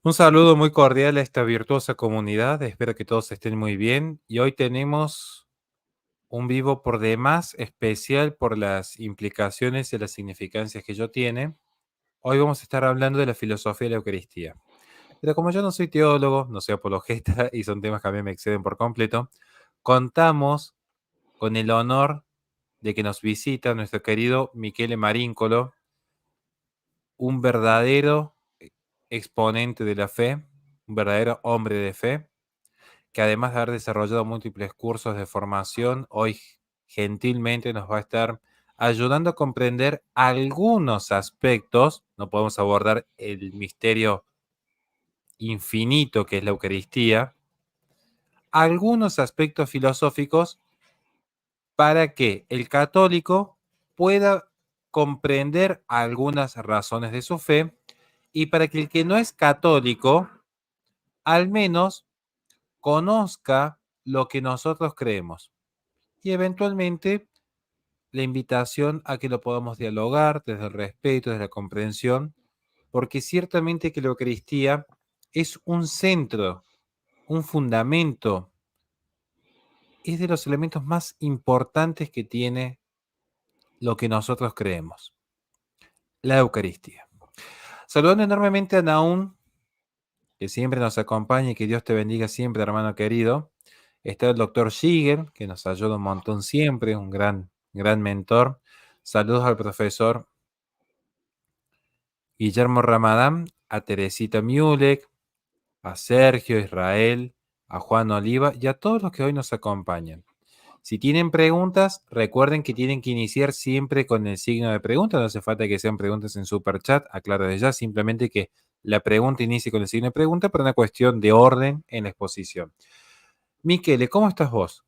Un saludo muy cordial a esta virtuosa comunidad. Espero que todos estén muy bien. Y hoy tenemos un vivo por demás especial por las implicaciones y las significancias que ello tiene. Hoy vamos a estar hablando de la filosofía de la Eucaristía. Pero como yo no soy teólogo, no soy apologeta y son temas que a mí me exceden por completo, contamos con el honor de que nos visita nuestro querido Michele Marincolo, un verdadero exponente de la fe, un verdadero hombre de fe, que además de haber desarrollado múltiples cursos de formación, hoy gentilmente nos va a estar ayudando a comprender algunos aspectos. No podemos abordar el misterio infinito que es la Eucaristía, algunos aspectos filosóficos para que el católico pueda comprender algunas razones de su fe y para que el que no es católico al menos conozca lo que nosotros creemos y eventualmente la invitación a que lo podamos dialogar desde el respeto, desde la comprensión, porque ciertamente que la Eucaristía es un centro, un fundamento, es de los elementos más importantes que tiene lo que nosotros creemos, la Eucaristía. Saludando enormemente a Naún, que siempre nos acompaña y que Dios te bendiga siempre, hermano querido. Está el doctor Shiger, que nos ayuda un montón siempre, un gran mentor. Saludos al profesor Guillermo Ramadán, a Teresita Mulek, a Sergio Israel, a Juan Oliva y a todos los que hoy nos acompañan. Si tienen preguntas, recuerden que tienen que iniciar siempre con el signo de pregunta. No hace falta que sean preguntas en superchat, aclaro desde ya, simplemente que la pregunta inicie con el signo de pregunta, pero una cuestión de orden en la exposición. Michele, ¿cómo estás vos?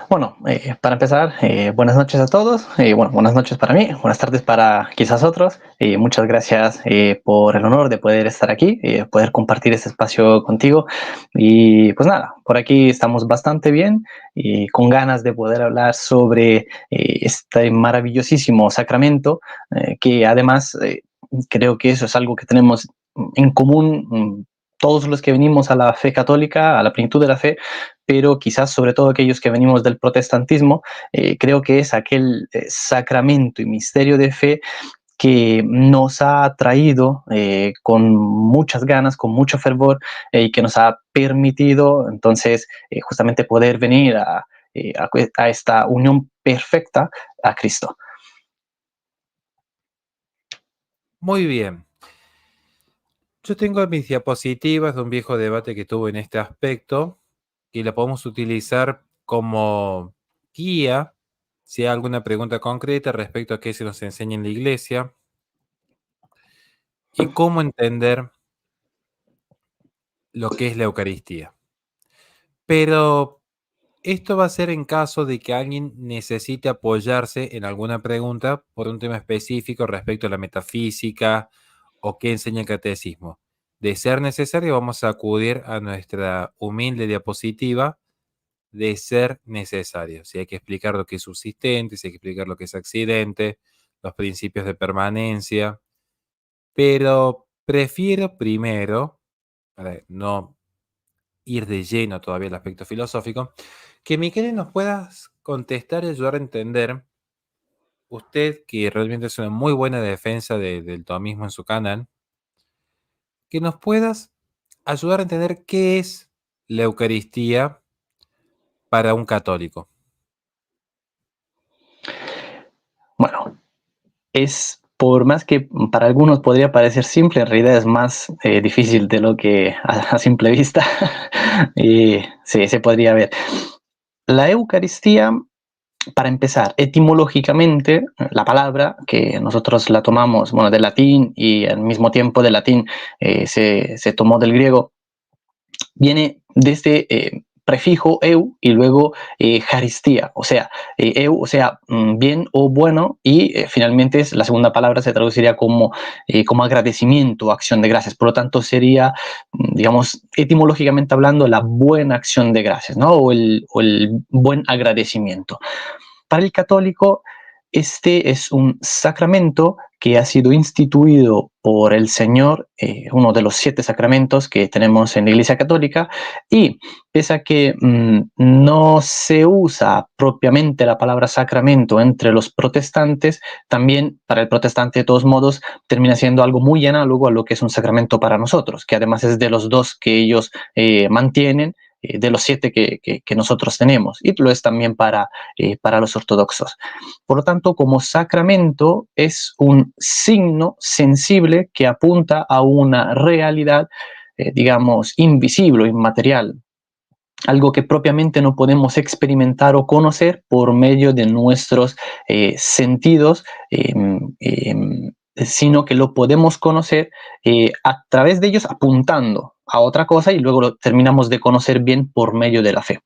Bueno, para empezar, buenas noches a todos. Bueno, buenas noches para mí, buenas tardes para quizás otros. Muchas gracias por el honor de poder estar aquí, poder compartir este espacio contigo. Y pues nada, por aquí estamos bastante bien y con ganas de poder hablar sobre este maravillosísimo sacramento, que además creo que eso es algo que tenemos en común. Todos los que venimos a la fe católica, a la plenitud de la fe, pero quizás sobre todo aquellos que venimos del protestantismo, creo que es aquel sacramento y misterio de fe que nos ha traído con muchas ganas, con mucho fervor, y que nos ha permitido entonces justamente poder venir a esta unión perfecta a Cristo. Muy bien. Yo tengo mis diapositivas de un viejo debate que tuve en este aspecto y la podemos utilizar como guía si hay alguna pregunta concreta respecto a qué se nos enseña en la iglesia y cómo entender lo que es la Eucaristía. Pero esto va a ser en caso de que alguien necesite apoyarse en alguna pregunta por un tema específico respecto a la metafísica o qué enseña el catecismo. De ser necesario, vamos a acudir a nuestra humilde diapositiva de ser necesario. Si hay que explicar lo que es subsistente, si hay que explicar lo que es accidente, los principios de permanencia, pero prefiero primero, para no ir de lleno todavía al aspecto filosófico, que Miquel nos puedas contestar y ayudar a entender, usted que realmente es una muy buena defensa del tomismo en su canal, que nos puedas ayudar a entender qué es la Eucaristía para un católico. Bueno, es por más que para algunos podría parecer simple, en realidad es más difícil de lo que a simple vista sí, se podría ver. La Eucaristía, para empezar, etimológicamente, la palabra que nosotros la tomamos, bueno, del latín y al mismo tiempo del latín se tomó del griego, viene de este prefijo eu y luego jaristía, o sea, eu, o sea, bien o bueno, y finalmente la segunda palabra se traduciría como agradecimiento, acción de gracias. Por lo tanto, sería, digamos, etimológicamente hablando, la buena acción de gracias, ¿no? O el buen agradecimiento. Para el católico, este es un sacramento que ha sido instituido por el Señor, uno de los 7 sacramentos que tenemos en la Iglesia Católica, y pese a que no se usa propiamente la palabra sacramento entre los protestantes, también para el protestante de todos modos termina siendo algo muy análogo a lo que es un sacramento para nosotros, que además es de los 2 que ellos mantienen, de los 7 que nosotros tenemos, y lo es también para los ortodoxos. Por lo tanto, como sacramento es un signo sensible que apunta a una realidad, digamos, invisible o inmaterial, algo que propiamente no podemos experimentar o conocer por medio de nuestros sentidos, sino que lo podemos conocer a través de ellos apuntando a otra cosa y luego lo terminamos de conocer bien por medio de la fe.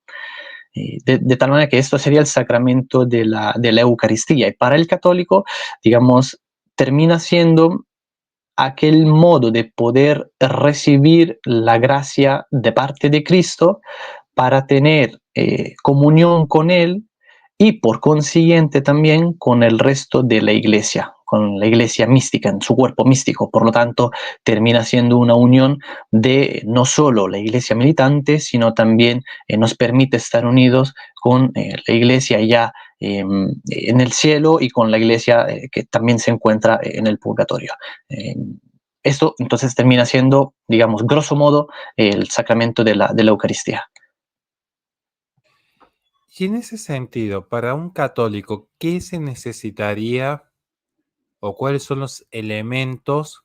De tal manera que esto sería el sacramento de la Eucaristía. Y para el católico, digamos, termina siendo aquel modo de poder recibir la gracia de parte de Cristo para tener comunión con Él y por consiguiente también con el resto de la iglesia, con la iglesia mística, en su cuerpo místico. Por lo tanto, termina siendo una unión de no solo la iglesia militante, sino también nos permite estar unidos con la iglesia ya en el cielo y con la iglesia que también se encuentra en el purgatorio. Esto entonces termina siendo, digamos, grosso modo, el sacramento de la Eucaristía. Y en ese sentido, para un católico, ¿qué se necesitaría o cuáles son los elementos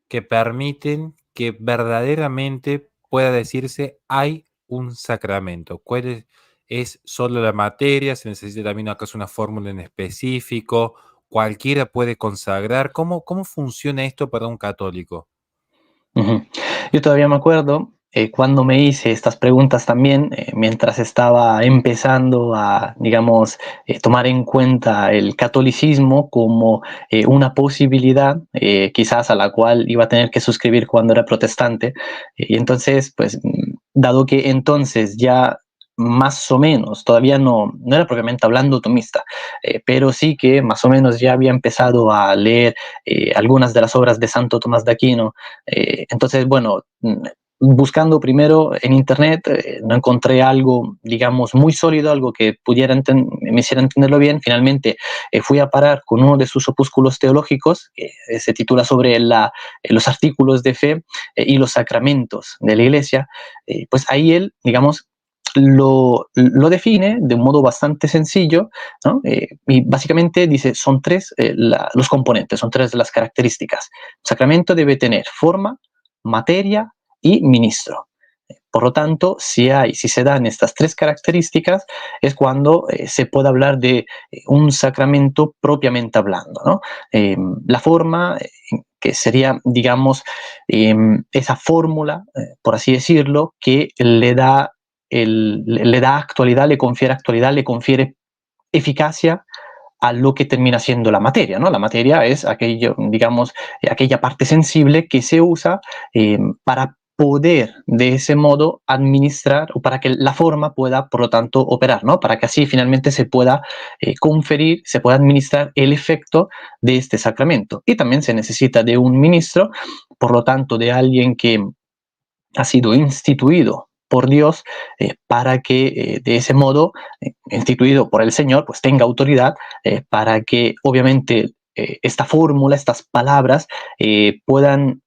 que permiten que verdaderamente pueda decirse hay un sacramento? ¿Cuál es solo la materia? ¿Se necesita también acaso una fórmula en específico? ¿Cualquiera puede consagrar? ¿Cómo funciona esto para un católico? Ujú. Yo todavía me acuerdo cuando me hice estas preguntas también, mientras estaba empezando a, digamos, tomar en cuenta el catolicismo como una posibilidad, quizás a la cual iba a tener que suscribir cuando era protestante. Y entonces, pues, dado que entonces ya más o menos, todavía no era propiamente hablando tomista, pero sí que más o menos ya había empezado a leer algunas de las obras de Santo Tomás de Aquino. Entonces, bueno, buscando primero en internet, no encontré algo, digamos, muy sólido, algo que me hiciera entenderlo bien. Finalmente fui a parar con uno de sus opúsculos teológicos, que se titula sobre los artículos de fe y los sacramentos de la Iglesia. Pues ahí él, digamos, lo define de un modo bastante sencillo, ¿no? Y básicamente dice, son 3 los componentes, son 3 las características. El sacramento debe tener forma, materia y ministro. Por lo tanto, si se dan estas 3 características, es cuando se puede hablar de un sacramento propiamente hablando, ¿no? La forma, que sería, digamos, esa fórmula, por así decirlo, que le da actualidad, le confiere actualidad, le confiere eficacia a lo que termina siendo la materia, ¿no? La materia es aquello, digamos, aquella parte sensible que se usa para poder de ese modo administrar o para que la forma pueda, por lo tanto, operar, ¿no? Para que así finalmente se pueda conferir, se pueda administrar el efecto de este sacramento. Y también se necesita de un ministro, por lo tanto, de alguien que ha sido instituido por Dios para que de ese modo, instituido por el Señor, pues tenga autoridad para que obviamente esta fórmula, estas palabras puedan,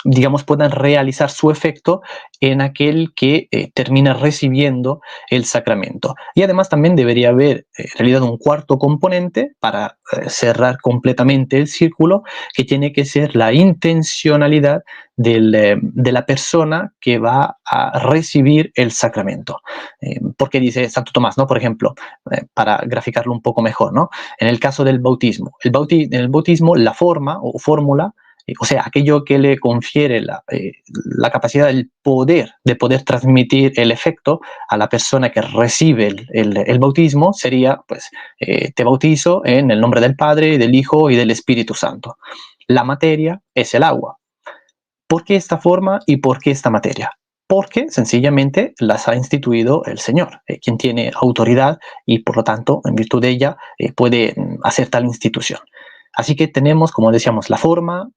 digamos, puedan realizar su efecto en aquel que termina recibiendo el sacramento. Y además también debería haber en realidad un cuarto componente para cerrar completamente el círculo, que tiene que ser la intencionalidad de la persona que va a recibir el sacramento. Porque dice Santo Tomás, ¿no? Por ejemplo, para graficarlo un poco mejor, ¿no? En el caso del bautismo, en el bautismo la forma o fórmula, o sea, aquello que le confiere la capacidad, el poder de poder transmitir el efecto a la persona que recibe el bautismo sería, pues, te bautizo en el nombre del Padre, del Hijo y del Espíritu Santo. La materia es el agua. ¿Por qué esta forma y por qué esta materia? porque sencillamente las ha instituido el Señor, quien tiene autoridad y por lo tanto, en virtud de ella, puede hacer tal institución. Así que tenemos, como decíamos, la forma,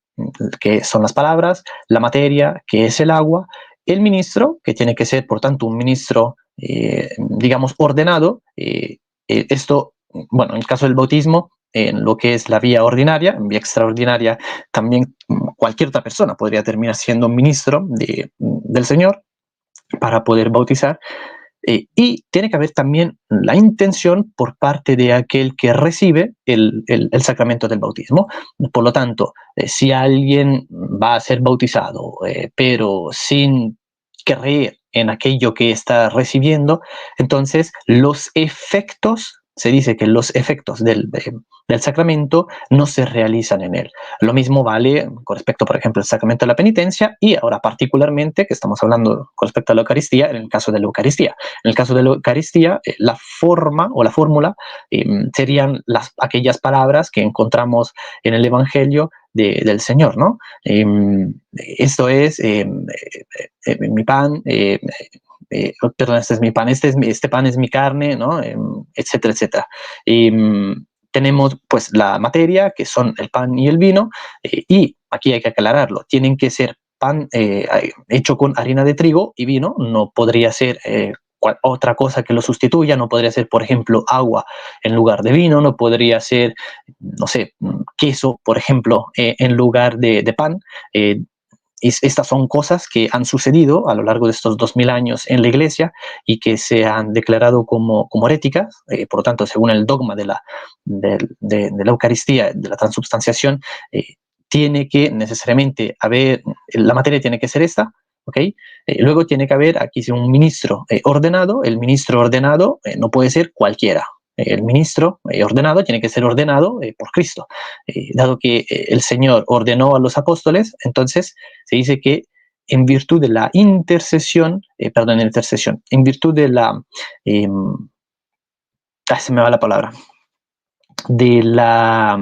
que son las palabras, la materia, que es el agua, el ministro, que tiene que ser, por tanto, un ministro, digamos, ordenado. Esto, bueno, en el caso del bautismo, en lo que es la vía ordinaria, en vía extraordinaria, también cualquier otra persona podría terminar siendo ministro del Señor para poder bautizar. Y tiene que haber también la intención por parte de aquel que recibe el sacramento del bautismo. Por lo tanto, si alguien va a ser bautizado, pero sin creer en aquello que está recibiendo, entonces los efectos, se dice que los efectos del sacramento no se realizan en él. Lo mismo vale con respecto, por ejemplo, al sacramento de la penitencia y ahora particularmente, que estamos hablando con respecto a la Eucaristía, en el caso de la Eucaristía. En el caso de la Eucaristía, la forma o la fórmula serían aquellas palabras que encontramos en el Evangelio del Señor, ¿no? Esto es mi pan, perdón, este es mi pan, este pan es mi carne, ¿no? Etcétera, etcétera. Tenemos pues la materia, que son el pan y el vino, y aquí hay que aclararlo, tienen que ser pan hecho con harina de trigo y vino, no podría ser otra cosa que lo sustituya, no podría ser, por ejemplo, agua en lugar de vino, no podría ser, no sé, queso, por ejemplo, en lugar de pan. Estas son cosas que han sucedido a lo largo de estos 2000 años en la Iglesia y que se han declarado como heréticas. Por lo tanto, según el dogma de la Eucaristía, de la transubstanciación, tiene que necesariamente haber, la materia tiene que ser esta, ¿ok? Luego tiene que haber aquí un ministro ordenado. El ministro ordenado no puede ser cualquiera. El ministro ordenado tiene que ser ordenado por Cristo. Dado que el Señor ordenó a los apóstoles, entonces se dice que en virtud de la intercesión, en virtud de la, se me va la palabra, de la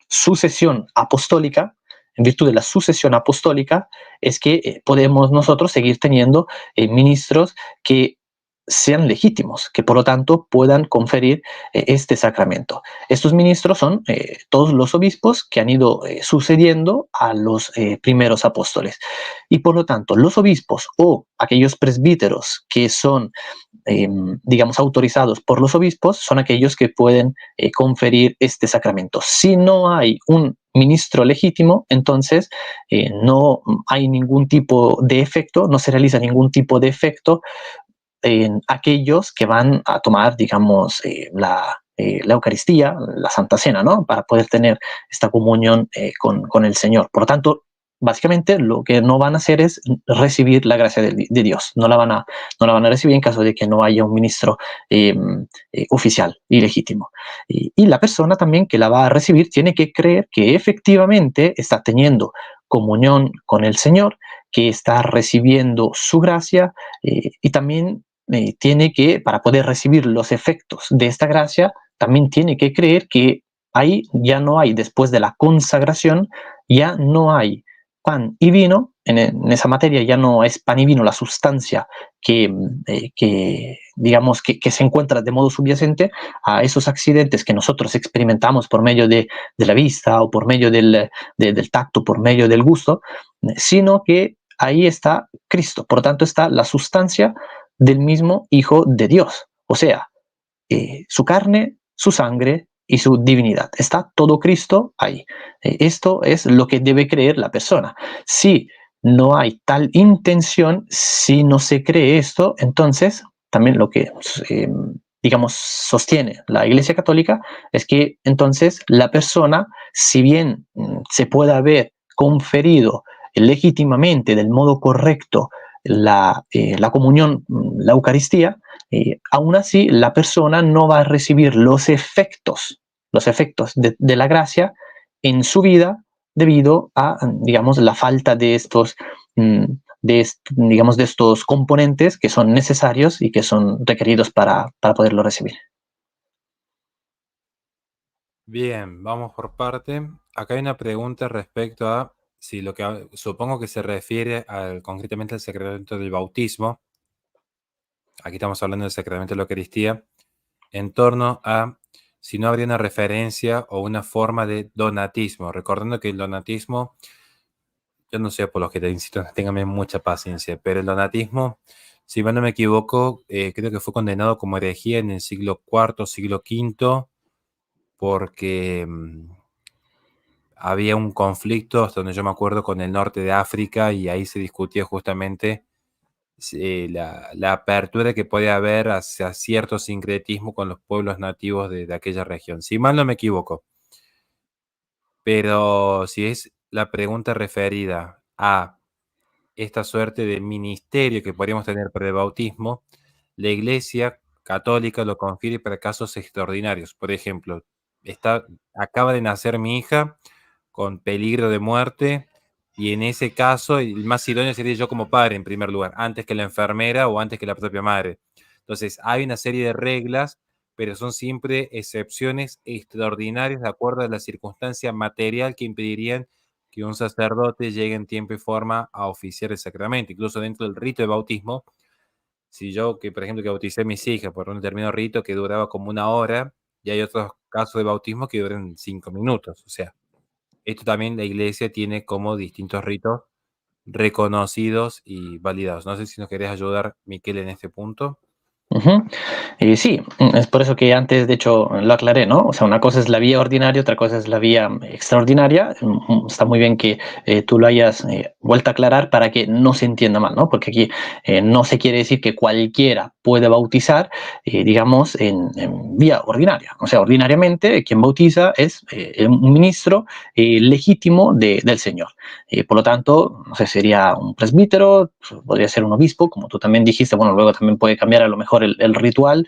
sucesión apostólica, en virtud de la sucesión apostólica, es que podemos nosotros seguir teniendo ministros que sean legítimos, que por lo tanto puedan conferir este sacramento. Estos ministros son todos los obispos que han ido sucediendo a los primeros apóstoles. Y por lo tanto, los obispos o aquellos presbíteros que son digamos, autorizados por los obispos, son aquellos que pueden conferir este sacramento. Si no hay un ministro legítimo, entonces no hay ningún tipo de efecto, no se realiza ningún tipo de efecto en aquellos que van a tomar, digamos, la Eucaristía, la Santa Cena, ¿no? Para poder tener esta comunión con el Señor. Por lo tanto, básicamente lo que no van a hacer es recibir la gracia de Dios. No la van a recibir en caso de que no haya un ministro oficial y legítimo. Y la persona también que la va a recibir tiene que creer que efectivamente está teniendo comunión con el Señor, que está recibiendo su gracia y también tiene que, para poder recibir los efectos de esta gracia, también tiene que creer que ahí ya no hay, después de la consagración, ya no hay pan y vino, en esa materia ya no es pan y vino la sustancia que digamos, que se encuentra de modo subyacente a esos accidentes que nosotros experimentamos por medio de la vista o por medio del tacto, por medio del gusto, sino que ahí está Cristo. Por lo tanto, está la sustancia del mismo Hijo de Dios. O sea, su carne, su sangre y su divinidad. Está todo Cristo ahí. Esto es lo que debe creer la persona. Si no hay tal intención, si no se cree esto, entonces también lo que, digamos, sostiene la Iglesia Católica es que entonces la persona, si bien se puede haber conferido legítimamente, del modo correcto, la comunión, la Eucaristía, aún así la persona no va a recibir los efectos de la gracia en su vida debido a, digamos, la falta de estos, digamos, de estos componentes que son necesarios y que son requeridos para poderlo recibir. Bien, vamos por parte. Acá hay una pregunta respecto a Sí, supongo que se refiere concretamente al sacramento del bautismo. Aquí estamos hablando del sacramento de la Eucaristía, en torno a si no habría una referencia o una forma de donatismo. Recordando que el donatismo, yo no sé por los que te insisto, ténganme mucha paciencia, pero el donatismo, si mal no me equivoco, creo que fue condenado como herejía en el siglo IV, siglo V, porque había un conflicto, hasta donde yo me acuerdo, con el norte de África, y ahí se discutía justamente la apertura que puede haber hacia cierto sincretismo con los pueblos nativos de aquella región. Si mal no me equivoco. Pero si es la pregunta referida a esta suerte de ministerio que podríamos tener para el bautismo, la Iglesia Católica lo confiere para casos extraordinarios. Por ejemplo, acaba de nacer mi hija con peligro de muerte, y en ese caso el más idóneo sería yo como padre en primer lugar, antes que la enfermera o antes que la propia madre. Entonces hay una serie de reglas, pero son siempre excepciones extraordinarias de acuerdo a la circunstancia material que impedirían que un sacerdote llegue en tiempo y forma a oficiar el sacramento. Incluso dentro del rito de bautismo, si yo, que por ejemplo, que bauticé a mis hijas por un determinado rito que duraba como 1 hora, y hay otros casos de bautismo que duran 5 minutos. O sea, esto también la iglesia tiene como distintos ritos reconocidos y validados. No sé si nos querés ayudar, Miquel, en este punto. Ujú. Sí, es por eso que antes, de hecho, lo aclaré, ¿no? O sea, una cosa es la vía ordinaria, otra cosa es la vía extraordinaria. Está muy bien que tú lo hayas vuelto a aclarar para que no se entienda mal, ¿no? Porque aquí no se quiere decir que cualquiera puede bautizar, digamos, en vía ordinaria. O sea, ordinariamente quien bautiza es un ministro legítimo del Señor. Por lo tanto, no sé, sería un presbítero, podría ser un obispo, como tú también dijiste. Bueno, luego también puede cambiar a lo mejor el ritual,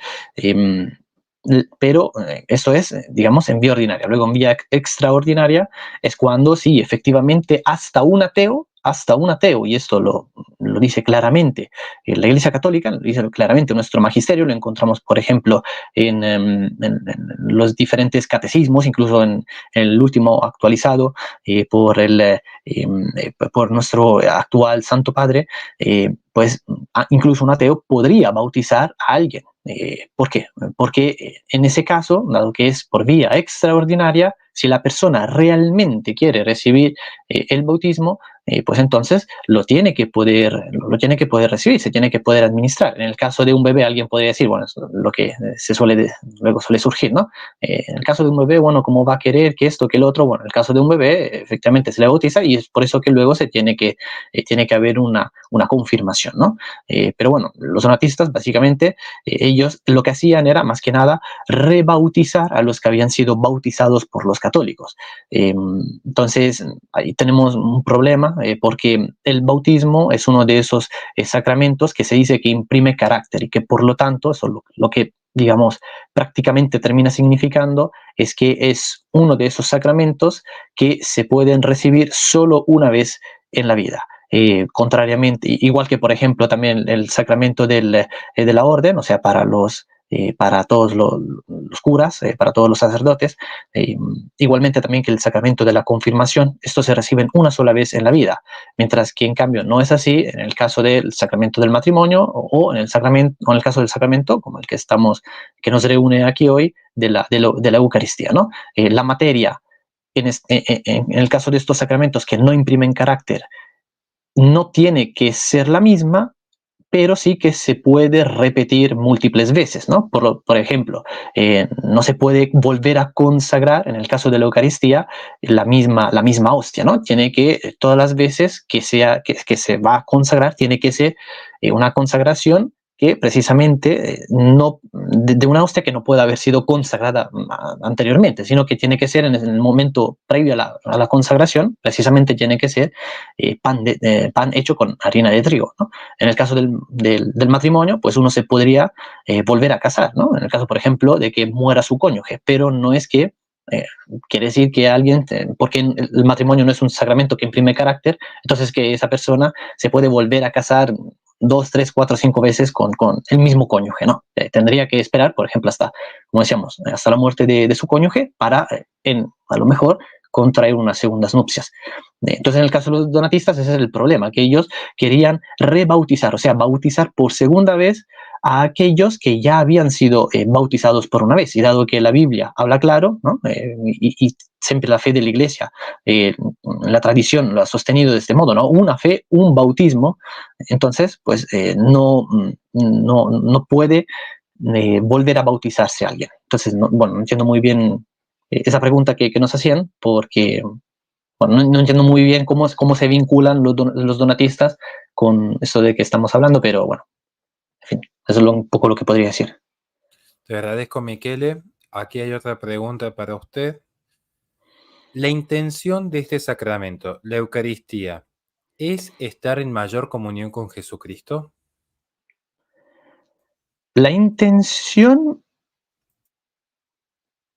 pero eso es, digamos, en vía ordinaria. Luego, en vía extraordinaria es cuando sí, efectivamente, hasta un ateo, y esto lo dice claramente la Iglesia Católica, lo dice claramente nuestro magisterio, lo encontramos, por ejemplo, en los diferentes catecismos, incluso en el último actualizado por nuestro actual Santo Padre, pues incluso un ateo podría bautizar a alguien. ¿Por qué? Porque en ese caso, dado que es por vía extraordinaria, si la persona realmente quiere recibir el bautismo, pues entonces lo tiene que poder recibir, se tiene que poder administrar. En el caso de un bebé, alguien podría decir, bueno, es lo que luego suele surgir, ¿no? En el caso de un bebé, bueno, ¿cómo va a querer que esto, que el otro? Bueno, en el caso de un bebé, efectivamente se le bautiza, y es por eso que luego tiene que haber una confirmación, ¿no? Pero bueno, los donatistas, básicamente, ellos lo que hacían era, más que nada, rebautizar a los que habían sido bautizados por los católicos. Entonces, ahí tenemos un problema, porque el bautismo es uno de esos sacramentos que se dice que imprime carácter, y que por lo tanto, eso lo que, digamos, prácticamente termina significando es que es uno de esos sacramentos que se pueden recibir solo una vez en la vida. Contrariamente, igual que por ejemplo también el sacramento de la orden, o sea, para todos los curas, para todos los sacerdotes, igualmente también que el sacramento de la confirmación, estos se reciben una sola vez en la vida, mientras que en cambio no es así en el caso del sacramento del matrimonio, o en el caso del sacramento como el que nos reúne aquí hoy, de la Eucaristía, ¿no? La materia en el caso de estos sacramentos que no imprimen carácter, no tiene que ser la misma, pero sí que se puede repetir múltiples veces, ¿no? Por ejemplo, no se puede volver a consagrar, en el caso de la Eucaristía, la misma hostia, ¿no? Tiene que, todas las veces que se va a consagrar, tiene que ser una consagración que precisamente no de una hostia que no pueda haber sido consagrada anteriormente, sino que tiene que ser en el momento previo a la consagración, precisamente tiene que ser pan hecho con harina de trigo, ¿no? En el caso del matrimonio, pues uno se podría volver a casar, ¿no? En el caso, por ejemplo, de que muera su cónyuge, pero no es que eh, quiere decir que alguien, porque el matrimonio no es un sacramento que imprime carácter, entonces que esa persona se puede volver a casar 2, 3, 4, 5 veces con el mismo cónyuge, ¿no? Tendría que esperar, por ejemplo, como decíamos, hasta la muerte de su cónyuge para, a lo mejor, contraer unas segundas nupcias. Entonces, en el caso de los donatistas, ese es el problema, que ellos querían rebautizar, o sea, bautizar por segunda vez a aquellos que ya habían sido bautizados por una vez. Y dado que la Biblia habla claro, ¿no? Y siempre la fe de la Iglesia, la tradición lo ha sostenido de este modo, ¿no? Una fe, un bautismo, entonces, pues no puede volver a bautizarse a alguien. Entonces, bueno, no entiendo muy bien esa pregunta que nos hacían, porque bueno, no entiendo muy bien cómo se vinculan los donatistas con esto de que estamos hablando, pero bueno, en fin, eso es un poco lo que podría decir. Te agradezco, Michele. Aquí hay otra pregunta para usted. La intención de este sacramento, la Eucaristía, ¿es estar en mayor comunión con Jesucristo? La intención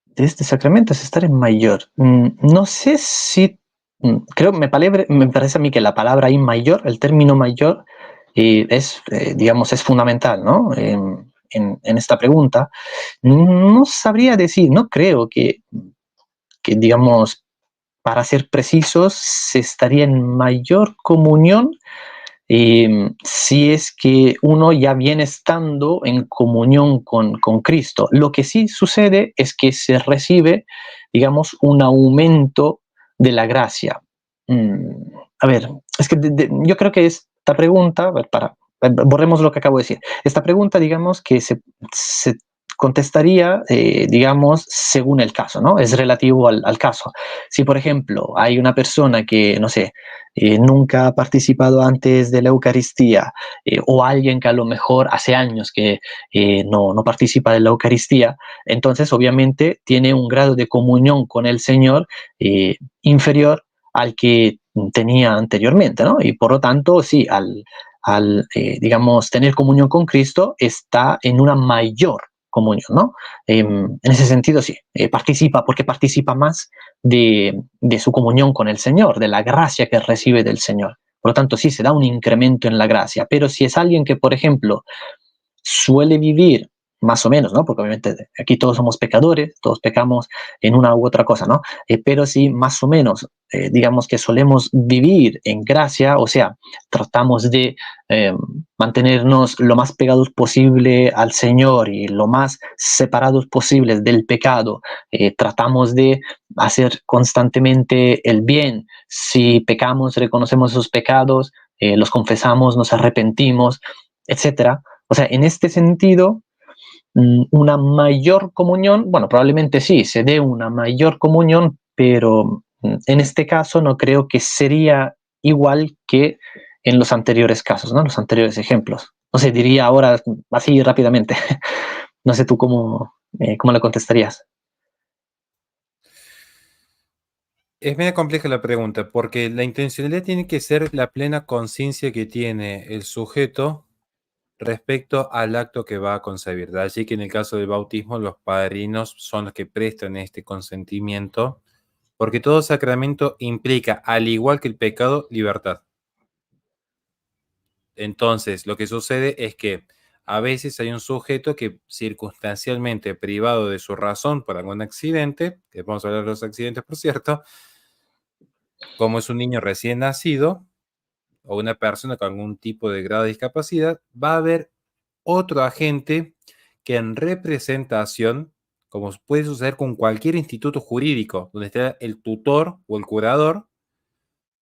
de este sacramento es estar en mayor. No sé si, creo, me parece a mí que la palabra ahí mayor, el término mayor, digamos, es fundamental, ¿no? En esta pregunta. No sabría decir, no creo que, digamos, para ser precisos, se estaría en mayor comunión si es que uno ya viene estando en comunión con Cristo. Lo que sí sucede es que se recibe, digamos, un aumento de la gracia. A ver, es que yo creo que esta pregunta, a ver, borremos lo que acabo de decir. Esta pregunta, digamos, que se contestaría, digamos, según el caso, ¿no? Es relativo al caso. Si, por ejemplo, hay una persona que, no sé, nunca ha participado antes de la Eucaristía, o alguien que a lo mejor hace años que no participa de la Eucaristía, entonces obviamente tiene un grado de comunión con el Señor inferior al que tenía anteriormente, ¿no? Y por lo tanto, sí, digamos, tener comunión con Cristo está en una mayor comunión, ¿no? En ese sentido, sí, participa, porque participa más de su comunión con el Señor, de la gracia que recibe del Señor. Por lo tanto, sí, se da un incremento en la gracia, pero si es alguien que, por ejemplo, suele vivir más o menos, ¿no? Porque obviamente aquí todos somos pecadores, todos pecamos en una u otra cosa, ¿no? Pero sí, más o menos, digamos que solemos vivir en gracia, o sea, tratamos de eh, mantenernos lo más pegados posible al Señor y lo más separados posibles del pecado. Tratamos de hacer constantemente el bien. Si pecamos, reconocemos esos pecados, los confesamos, nos arrepentimos, etcétera. O sea, en este sentido, una mayor comunión, bueno, probablemente sí, se dé una mayor comunión, pero en este caso no creo que sería igual que en los anteriores casos, ¿no? Los anteriores ejemplos. No sé, diría ahora así rápidamente. No sé tú cómo le contestarías. Es medio compleja la pregunta, porque la intencionalidad tiene que ser la plena conciencia que tiene el sujeto respecto al acto que va a concebir. De allí que en el caso del bautismo los padrinos son los que prestan este consentimiento, porque todo sacramento implica, al igual que el pecado, libertad. Entonces, lo que sucede es que a veces hay un sujeto que circunstancialmente privado de su razón por algún accidente, que vamos a hablar de los accidentes, por cierto, como es un niño recién nacido o una persona con algún tipo de grado de discapacidad, va a haber otro agente que en representación, como puede suceder con cualquier instituto jurídico, donde esté el tutor o el curador,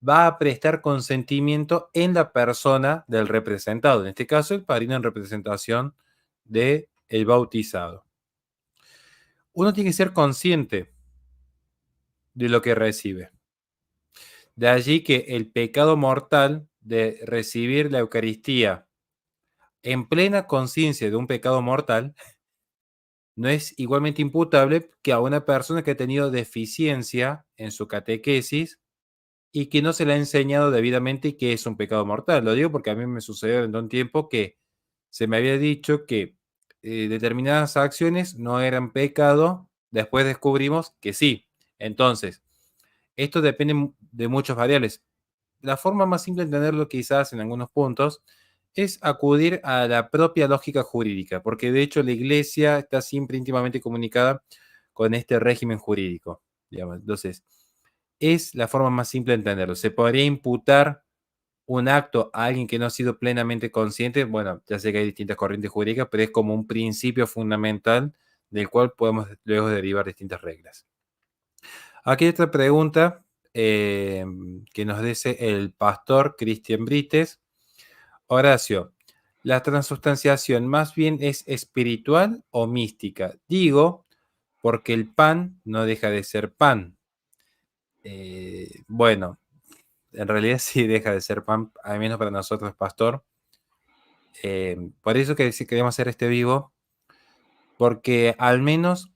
va a prestar consentimiento en la persona del representado, en este caso el padrino en representación del bautizado. Uno tiene que ser consciente de lo que recibe. De allí que el pecado mortal de recibir la Eucaristía en plena conciencia de un pecado mortal no es igualmente imputable que a una persona que ha tenido deficiencia en su catequesis y que no se le ha enseñado debidamente y que es un pecado mortal. Lo digo porque a mí me sucedió en un tiempo que se me había dicho que determinadas acciones no eran pecado, después descubrimos que sí. Entonces, esto depende de muchas variables. La forma más simple de entenderlo quizás en algunos puntos es acudir a la propia lógica jurídica, porque de hecho la Iglesia está siempre íntimamente comunicada con este régimen jurídico, digamos. Entonces, es la forma más simple de entenderlo. Se podría imputar un acto a alguien que no ha sido plenamente consciente. Bueno, ya sé que hay distintas corrientes jurídicas, pero es como un principio fundamental del cual podemos luego derivar distintas reglas. Aquí hay otra pregunta que nos dice el pastor Cristian Brites. Horacio, ¿la transustanciación más bien es espiritual o mística? Digo, porque el pan no deja de ser pan. Bueno, en realidad sí deja de ser pan, al menos para nosotros, pastor. Por eso que queremos hacer este vivo, porque al menos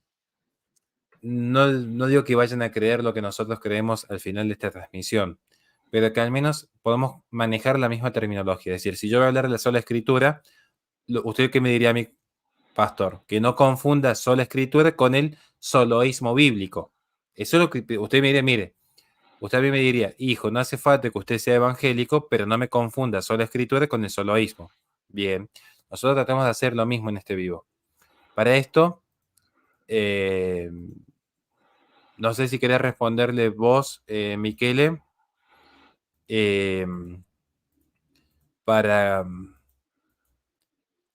no digo que vayan a creer lo que nosotros creemos al final de esta transmisión, pero que al menos podemos manejar la misma terminología. Es decir, si yo voy a hablar de la sola escritura, ¿usted qué me diría a mi pastor? Que no confunda sola escritura con el soloísmo bíblico. Eso es lo que usted me diría, mire, usted a mí me diría, hijo, no hace falta que usted sea evangélico, pero no me confunda sola escritura con el soloísmo. Bien, nosotros tratamos de hacer lo mismo en este vivo. Para esto, no sé si querés responderle vos, Michele, eh, para...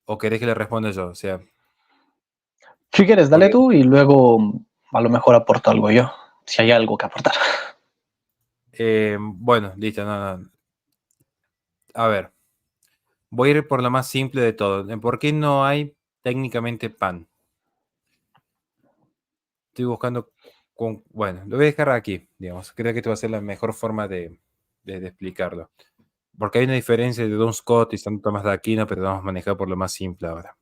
¿O querés que le responda yo? O sea, Si quieres, dale porque, tú y luego a lo mejor aporto algo yo, si hay algo que aportar. bueno, listo, no. A ver, voy a ir por lo más simple de todo. ¿Por qué no hay técnicamente pan? Estoy buscando bueno, lo voy a dejar aquí, digamos. Creo que esto va a ser la mejor forma de explicarlo. Porque hay una diferencia de Don Scott y Santo Tomás de Aquino, pero vamos a manejar por lo más simple ahora.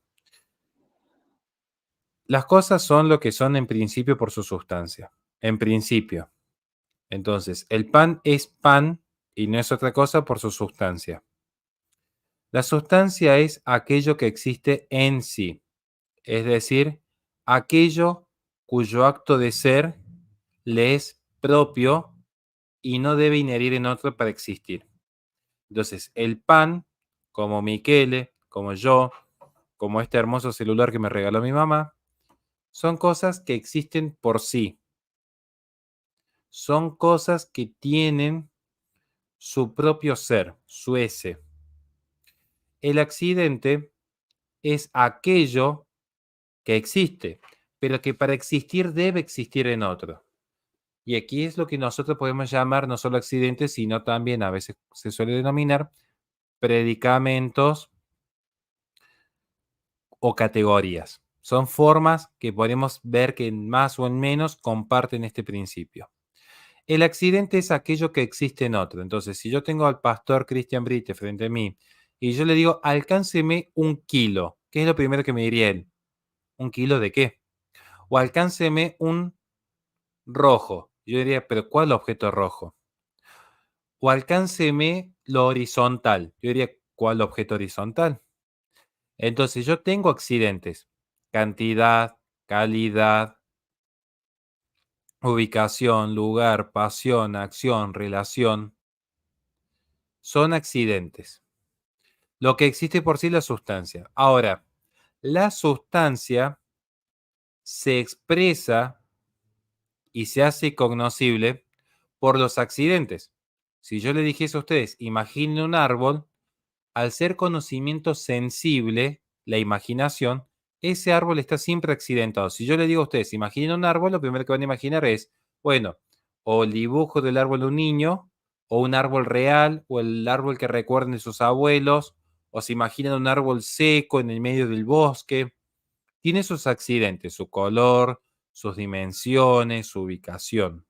Las cosas son lo que son en principio por su sustancia. En principio. Entonces, el pan es pan y no es otra cosa por su sustancia. La sustancia es aquello que existe en sí, es decir, aquello cuyo acto de ser le es propio y no debe inherir en otro para existir. Entonces, el pan, como Michele, como yo, como este hermoso celular que me regaló mi mamá, son cosas que existen por sí. Son cosas que tienen su propio ser, su ese. El accidente es aquello que existe, pero que para existir debe existir en otro. Y aquí es lo que nosotros podemos llamar no solo accidentes, sino también a veces se suele denominar predicamentos o categorías. Son formas que podemos ver que en más o en menos comparten este principio. El accidente es aquello que existe en otro. Entonces, si yo tengo al pastor Cristian Brite frente a mí y yo le digo, alcánceme 1 kilo, ¿qué es lo primero que me diría él? ¿1 kilo de qué? O alcánceme un rojo. Yo diría, pero ¿cuál objeto rojo? O alcánceme lo horizontal. Yo diría, ¿cuál objeto horizontal? Entonces, yo tengo accidentes. Cantidad, calidad, ubicación, lugar, pasión, acción, relación. Son accidentes. Lo que existe por sí es la sustancia. Ahora, la sustancia se expresa y se hace cognoscible por los accidentes. Si yo le dijese a ustedes, imaginen un árbol, al ser conocimiento sensible, la imaginación, ese árbol está siempre accidentado. Si yo le digo a ustedes, imaginen un árbol, lo primero que van a imaginar es, bueno, o el dibujo del árbol de un niño, o un árbol real, o el árbol que recuerden de sus abuelos, o se imaginan un árbol seco en el medio del bosque. Tiene sus accidentes, su color, sus dimensiones, su ubicación.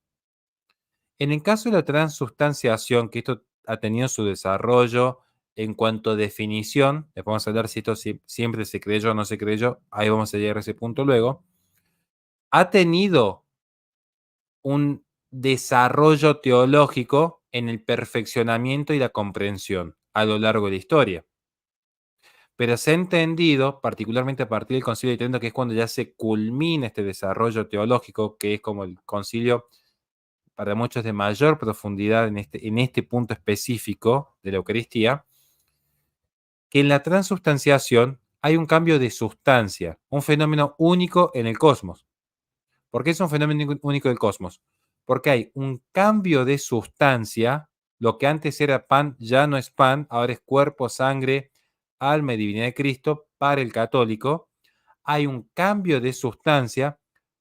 En el caso de la transustanciación, que esto ha tenido su desarrollo en cuanto a definición, después vamos a hablar si esto siempre se creyó o no se creyó, ahí vamos a llegar a ese punto luego, ha tenido un desarrollo teológico en el perfeccionamiento y la comprensión a lo largo de la historia. Pero se ha entendido, particularmente a partir del Concilio de Trento, que es cuando ya se culmina este desarrollo teológico, que es como el concilio para muchos de mayor profundidad en este punto específico de la Eucaristía, que en la transustanciación hay un cambio de sustancia, un fenómeno único en el cosmos. ¿Por qué es un fenómeno único del cosmos? porque hay un cambio de sustancia. Lo que antes era pan ya no es pan, ahora es cuerpo, sangre, alma y divinidad de Cristo para el católico. Hay un cambio de sustancia,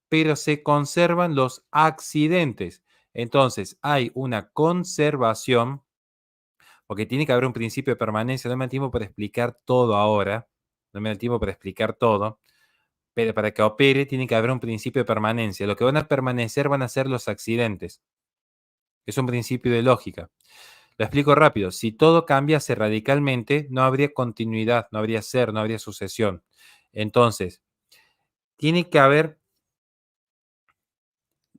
pero se conservan los accidentes. Entonces hay una conservación, porque tiene que haber un principio de permanencia. No me da tiempo para explicar todo ahora, no me da tiempo para explicar todo, pero para que opere tiene que haber un principio de permanencia. Lo que van a permanecer van a ser los accidentes. Es un principio de lógica. Lo explico rápido. Si todo cambiase radicalmente, no habría continuidad, no habría ser, no habría sucesión. Entonces, tiene que haber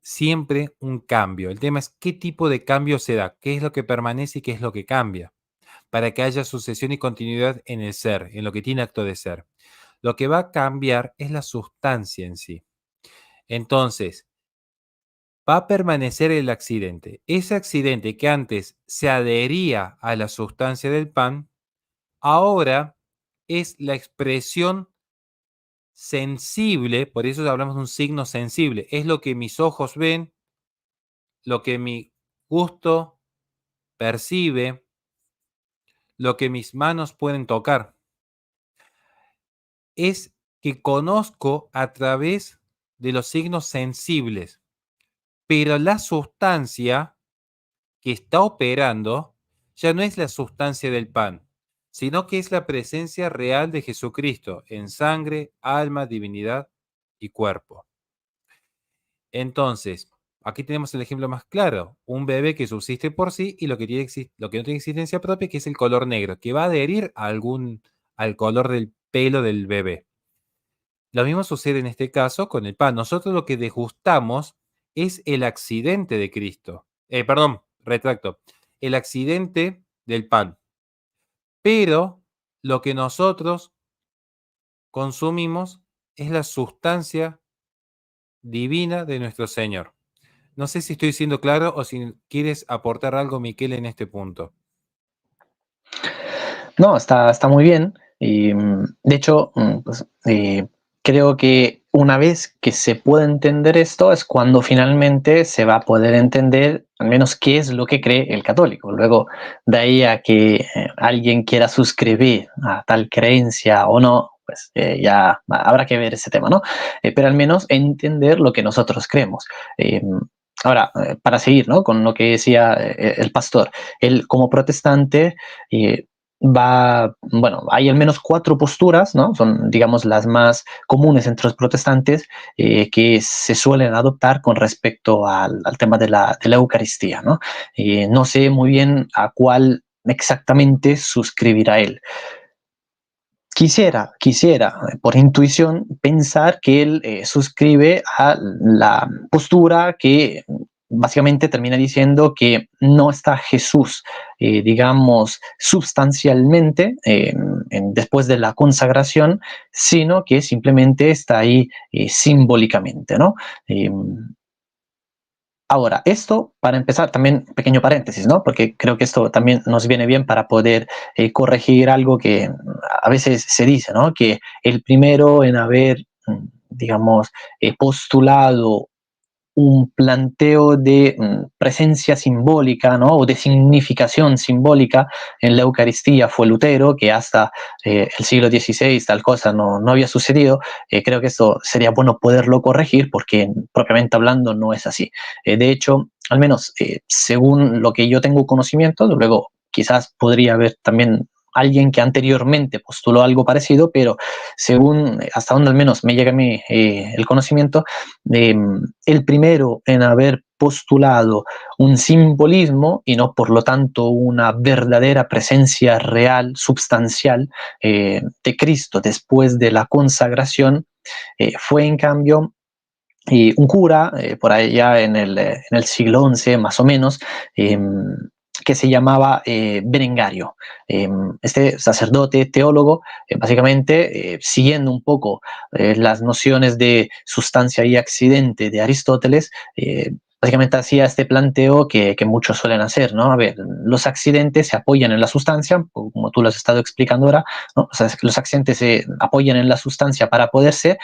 siempre un cambio. El tema es qué tipo de cambio se da, qué es lo que permanece y qué es lo que cambia, para que haya sucesión y continuidad en el ser, en lo que tiene acto de ser. Lo que va a cambiar es la sustancia en sí. Entonces, va a permanecer el accidente. Ese accidente que antes se adhería a la sustancia del pan, ahora es la expresión sensible, por eso hablamos de un signo sensible. Es lo que mis ojos ven, lo que mi gusto percibe, lo que mis manos pueden tocar. Es que conozco a través de los signos sensibles, pero la sustancia que está operando ya no es la sustancia del pan, sino que es la presencia real de Jesucristo en sangre, alma, divinidad y cuerpo. Entonces, aquí tenemos el ejemplo más claro, un bebé que subsiste por sí y lo que no tiene existencia propia, que es el color negro, que va a adherir al color del pelo del bebé. Lo mismo sucede en este caso con el pan. Nosotros lo que degustamos es el accidente de Cristo. Perdón, retracto. El accidente del pan. Pero lo que nosotros consumimos es la sustancia divina de nuestro Señor. No sé si estoy siendo claro o si quieres aportar algo, Miquel, en este punto. No, está muy bien. Y, de hecho, pues, creo que una vez que se puede entender esto es cuando finalmente se va a poder entender al menos qué es lo que cree el católico. Luego, de ahí a que alguien quiera suscribir a tal creencia o no, pues ya habrá que ver ese tema, ¿no? Pero al menos entender lo que nosotros creemos. Ahora, para seguir, ¿no? Con lo que decía el pastor, él como protestante bueno, hay al menos 4 posturas, ¿no? Son, digamos, las más comunes entre los protestantes que se suelen adoptar con respecto al tema de la Eucaristía, ¿no? No sé muy bien a cuál exactamente suscribirá él. Quisiera, por intuición, pensar que él suscribe a la postura que básicamente termina diciendo que no está Jesús, digamos, sustancialmente después de la consagración, sino que simplemente está ahí simbólicamente, ¿no? Ahora, esto, para empezar, también pequeño paréntesis, ¿no? Porque creo que esto también nos viene bien para poder corregir algo que a veces se dice, ¿no? Que el primero en haber, digamos, postulado un planteo de presencia simbólica, ¿no? O de significación simbólica en la Eucaristía fue Lutero, que hasta el siglo XVI tal cosa no había sucedido. Creo que esto sería bueno poderlo corregir porque propiamente hablando no es así. De hecho, al menos según lo que yo tengo conocimiento, luego quizás podría haber también alguien que anteriormente postuló algo parecido, pero según hasta donde al menos me llega a mí el conocimiento, el primero en haber postulado un simbolismo y no por lo tanto una verdadera presencia real, substancial de Cristo después de la consagración, fue en cambio un cura por allá en el siglo XI más o menos, que se llamaba Berengario. Este sacerdote, teólogo, básicamente siguiendo un poco las nociones de sustancia y accidente de Aristóteles, básicamente hacía este planteo que muchos suelen hacer, ¿no? A ver, los accidentes se apoyan en la sustancia, como tú lo has estado explicando ahora, ¿no? O sea, es que los accidentes se apoyan en la sustancia para poder ser,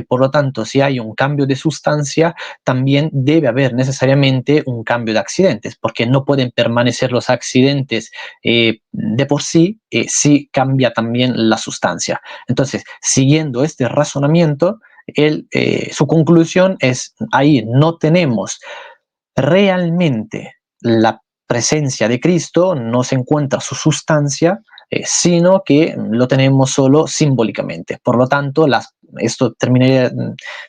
por lo tanto, si hay un cambio de sustancia, también debe haber necesariamente un cambio de accidentes, porque no pueden permanecer los accidentes de por sí si cambia también la sustancia. Entonces, siguiendo este razonamiento, su conclusión es, ahí no tenemos realmente la presencia de Cristo, no se encuentra su sustancia, sino que lo tenemos solo simbólicamente. Por lo tanto, esto terminaría,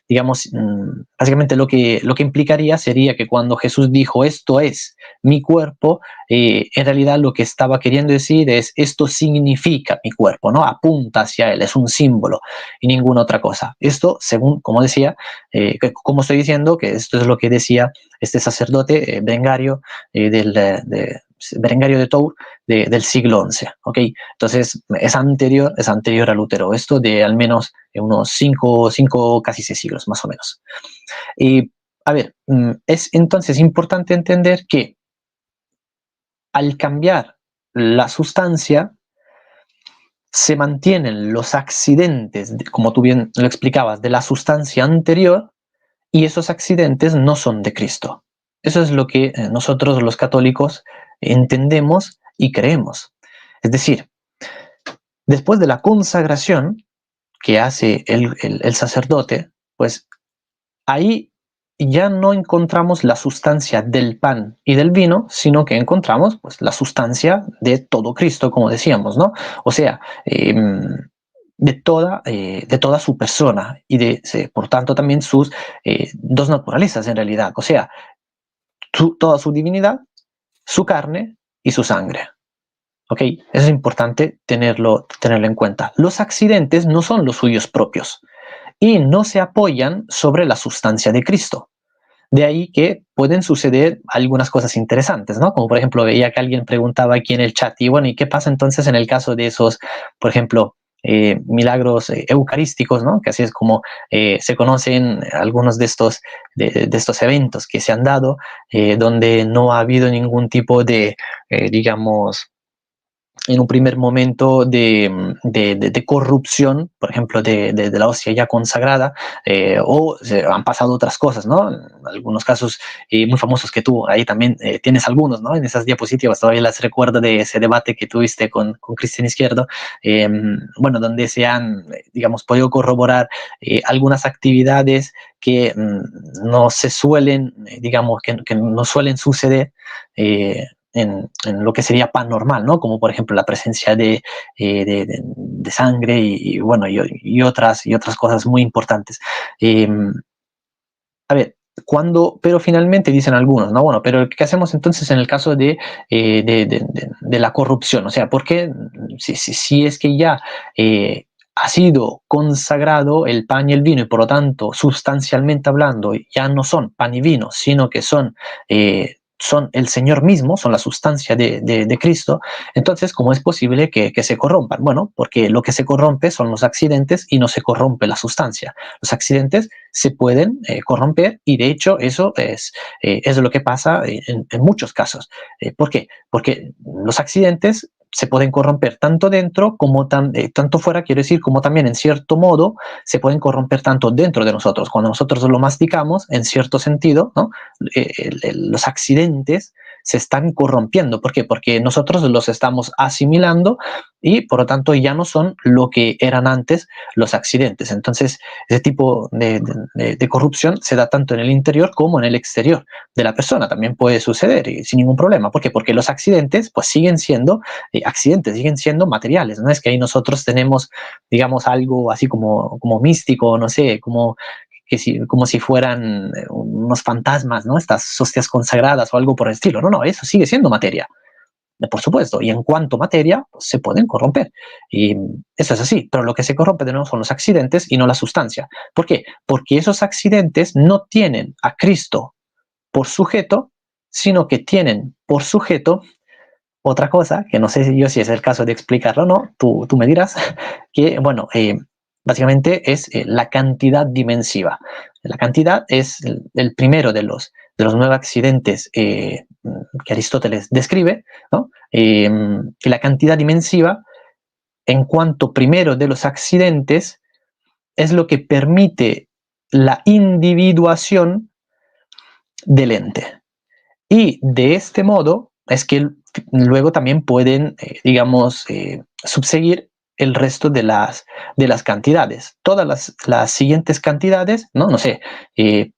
digamos, básicamente lo que implicaría sería que cuando Jesús dijo, esto es mi cuerpo, en realidad lo que estaba queriendo decir es, esto significa mi cuerpo, ¿no? Apunta hacia él, es un símbolo y ninguna otra cosa. Esto, según, como decía, como estoy diciendo, que esto es lo que decía este sacerdote Berengario, Berengario de Tours del siglo XI. ¿Okay? Entonces es anterior a Lutero, esto de al menos unos cinco, casi 6 siglos más o menos. Y a ver, es entonces importante entender que al cambiar la sustancia, se mantienen los accidentes, como tú bien lo explicabas, de la sustancia anterior, y esos accidentes no son de Cristo. Eso es lo que nosotros los católicos entendemos y creemos. Es decir, después de la consagración que hace el sacerdote, pues ahí ya no encontramos la sustancia del pan y del vino, sino que encontramos pues, la sustancia de todo Cristo, como decíamos, ¿no? O sea, de toda su persona y por tanto también sus dos naturalezas en realidad, o sea, toda su divinidad, su carne y su sangre. ¿Ok? Eso es importante tenerlo en cuenta. Los accidentes no son los suyos propios y no se apoyan sobre la sustancia de Cristo. De ahí que pueden suceder algunas cosas interesantes, ¿no? Como por ejemplo, veía que alguien preguntaba aquí en el chat, y bueno, ¿y qué pasa entonces en el caso de esos, por ejemplo, milagros eucarísticos, ¿no? Que así es como se conocen algunos de estos eventos que se han dado, donde no ha habido ningún tipo de, digamos, en un primer momento de corrupción, por ejemplo, de la hostia ya consagrada, o han pasado otras cosas, ¿no? En algunos casos muy famosos que tú ahí también tienes algunos, ¿no? En esas diapositivas todavía las recuerdo de ese debate que tuviste con Cristian Izquierdo, bueno, donde se han, digamos, podido corroborar algunas actividades que no se suelen, digamos, que no suelen suceder. En lo que sería pan normal, ¿no? Como por ejemplo la presencia de sangre bueno, y otras cosas muy importantes. A ver, pero finalmente dicen algunos, ¿no? Bueno, pero ¿qué hacemos entonces en el caso de la corrupción? O sea, ¿por qué si es que ya ha sido consagrado el pan y el vino y por lo tanto, sustancialmente hablando, ya no son pan y vino, sino que son el Señor mismo, son la sustancia de Cristo, entonces, ¿cómo es posible que se corrompan? Bueno, porque lo que se corrompe son los accidentes y no se corrompe la sustancia. Los accidentes se pueden corromper y de hecho eso es lo que pasa en muchos casos. ¿Por qué? Porque los accidentes se pueden corromper tanto dentro como tanto fuera, quiero decir, como también en cierto modo se pueden corromper tanto dentro de nosotros. Cuando nosotros lo masticamos, en cierto sentido, ¿no? Los accidentes se están corrompiendo. ¿Por qué? Porque nosotros los estamos asimilando y por lo tanto ya no son lo que eran antes los accidentes. Entonces, ese tipo de corrupción se da tanto en el interior como en el exterior de la persona. También puede suceder y sin ningún problema. ¿Por qué? Porque los accidentes pues siguen siendo accidentes, siguen siendo materiales. No es que ahí nosotros tenemos, digamos, algo así como místico, no sé, como si fueran unos fantasmas, ¿no? Estas hostias consagradas o algo por el estilo. No, no, eso sigue siendo materia, por supuesto, y en cuanto materia, pues, se pueden corromper. Y eso es así, pero lo que se corrompe de nuevo son los accidentes y no la sustancia. ¿Por qué? Porque esos accidentes no tienen a Cristo por sujeto, sino que tienen por sujeto otra cosa, que no sé si es el caso de explicarlo o no, tú me dirás, que bueno, básicamente es la cantidad dimensiva. La cantidad es el primero de los los 9 accidentes que Aristóteles describe, ¿no? Y la cantidad dimensiva, en cuanto primero de los accidentes, es lo que permite la individuación del ente. Y de este modo es que luego también pueden, digamos, subseguir el resto de las cantidades. Todas las siguientes cantidades, ¿no? No sé,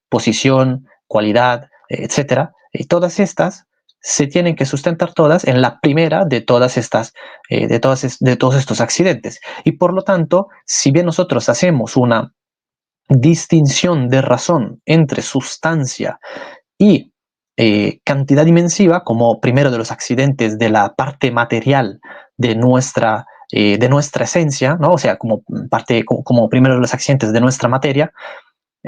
posición, cualidad, etcétera, todas estas se tienen que sustentar todas en la primera de todas estas, de todos estos accidentes. Y por lo tanto, si bien nosotros hacemos una distinción de razón entre sustancia y cantidad dimensiva como primero de los accidentes de la parte material de nuestra esencia, ¿no? O sea, como parte, como primero de los accidentes de nuestra materia,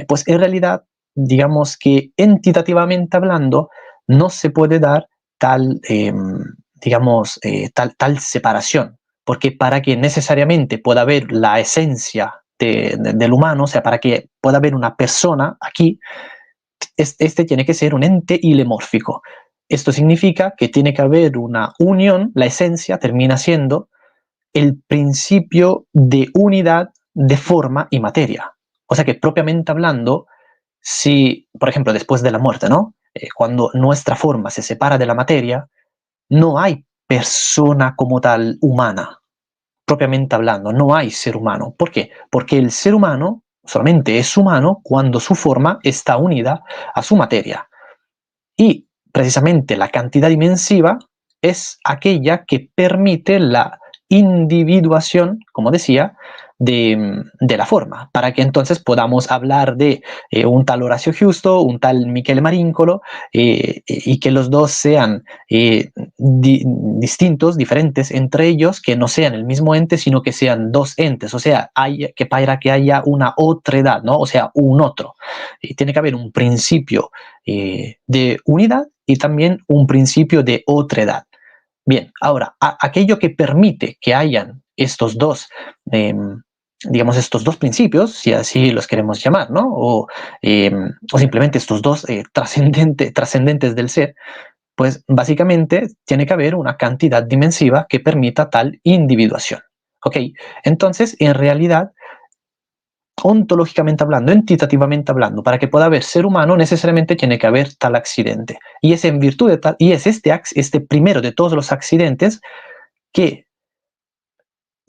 pues en realidad, digamos que entitativamente hablando, no se puede dar tal, digamos, tal separación, porque para que necesariamente pueda haber la esencia del humano, o sea, para que pueda haber una persona aquí, este tiene que ser un ente ilemórfico. Esto significa que tiene que haber una unión, la esencia termina siendo el principio de unidad de forma y materia. O sea que propiamente hablando, si, por ejemplo, después de la muerte, ¿no? Cuando nuestra forma se separa de la materia, no hay persona como tal humana, propiamente hablando, no hay ser humano. ¿Por qué? Porque el ser humano solamente es humano cuando su forma está unida a su materia. Y precisamente la cantidad dimensiva es aquella que permite la individuación, como decía, de la forma, para que entonces podamos hablar de un tal Horacio Giusto, un tal Michele Marincolo, y que los dos sean distintos, diferentes entre ellos, que no sean el mismo ente, sino que sean dos entes, o sea, para que haya una otredad, ¿no? O sea, un otro. Tiene que haber un principio de unidad y también un principio de otredad. Bien, ahora, aquello que permite que hayan estos dos, digamos, estos dos principios, si así los queremos llamar, ¿no? O simplemente estos dos trascendentes del ser, pues básicamente tiene que haber una cantidad dimensiva que permita tal individuación. ¿Ok? Entonces, en realidad, ontológicamente hablando, entitativamente hablando, para que pueda haber ser humano, necesariamente tiene que haber tal accidente. Y es en virtud de tal, y es este primero de todos los accidentes que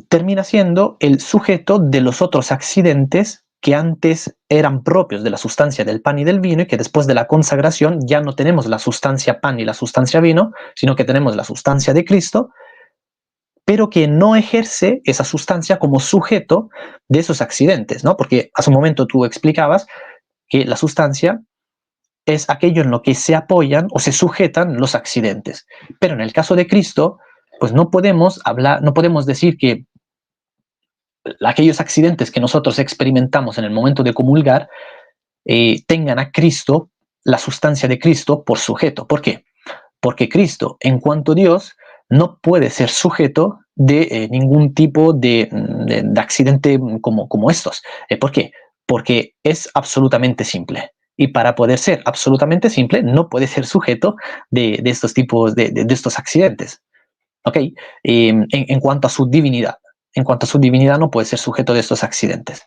termina siendo el sujeto de los otros accidentes que antes eran propios de la sustancia del pan y del vino, y que después de la consagración ya no tenemos la sustancia pan y la sustancia vino, sino que tenemos la sustancia de Cristo, pero que no ejerce esa sustancia como sujeto de esos accidentes, ¿no? Porque hace un momento tú explicabas que la sustancia es aquello en lo que se apoyan o se sujetan los accidentes. Pero en el caso de Cristo, pues no podemos hablar, no podemos decir que aquellos accidentes que nosotros experimentamos en el momento de comulgar tengan a Cristo, la sustancia de Cristo, por sujeto. ¿Por qué? Porque Cristo, en cuanto Dios, no puede ser sujeto de ningún tipo de accidente como estos. ¿Por qué? Porque es absolutamente simple. Y para poder ser absolutamente simple, no puede ser sujeto de estos tipos de estos accidentes. ¿Ok? En cuanto a su divinidad. En cuanto a su divinidad, no puede ser sujeto de estos accidentes.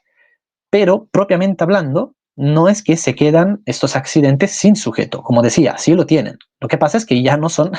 Pero, propiamente hablando, no es que se quedan estos accidentes sin sujeto. Como decía, sí lo tienen. Lo que pasa es que ya no son,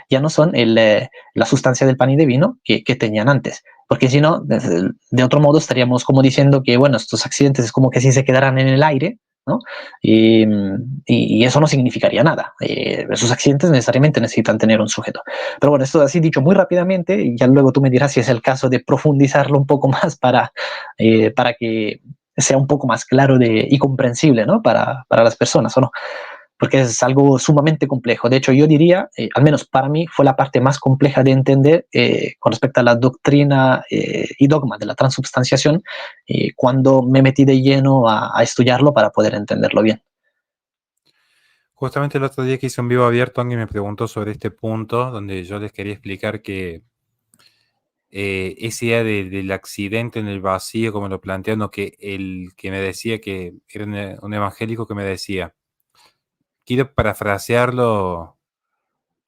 ya no son la sustancia del pan y de vino que tenían antes. Porque si no, de otro modo estaríamos como diciendo que, bueno, estos accidentes es como que si se quedaran en el aire, ¿no? Y eso no significaría nada. Esos accidentes necesariamente necesitan tener un sujeto. Pero bueno, esto así dicho muy rápidamente, y ya luego tú me dirás si es el caso de profundizarlo un poco más para que sea un poco más claro y comprensible, ¿no? Para las personas, ¿o no? Porque es algo sumamente complejo. De hecho, yo diría, al menos para mí, fue la parte más compleja de entender con respecto a la doctrina y dogma de la transubstanciación, cuando me metí de lleno a estudiarlo para poder entenderlo bien. Justamente el otro día que hice un vivo abierto, alguien me preguntó sobre este punto, donde yo les quería explicar que esa idea del accidente en el vacío, como lo planteando, que el que me decía que era un evangélico que me decía quiero parafrasearlo,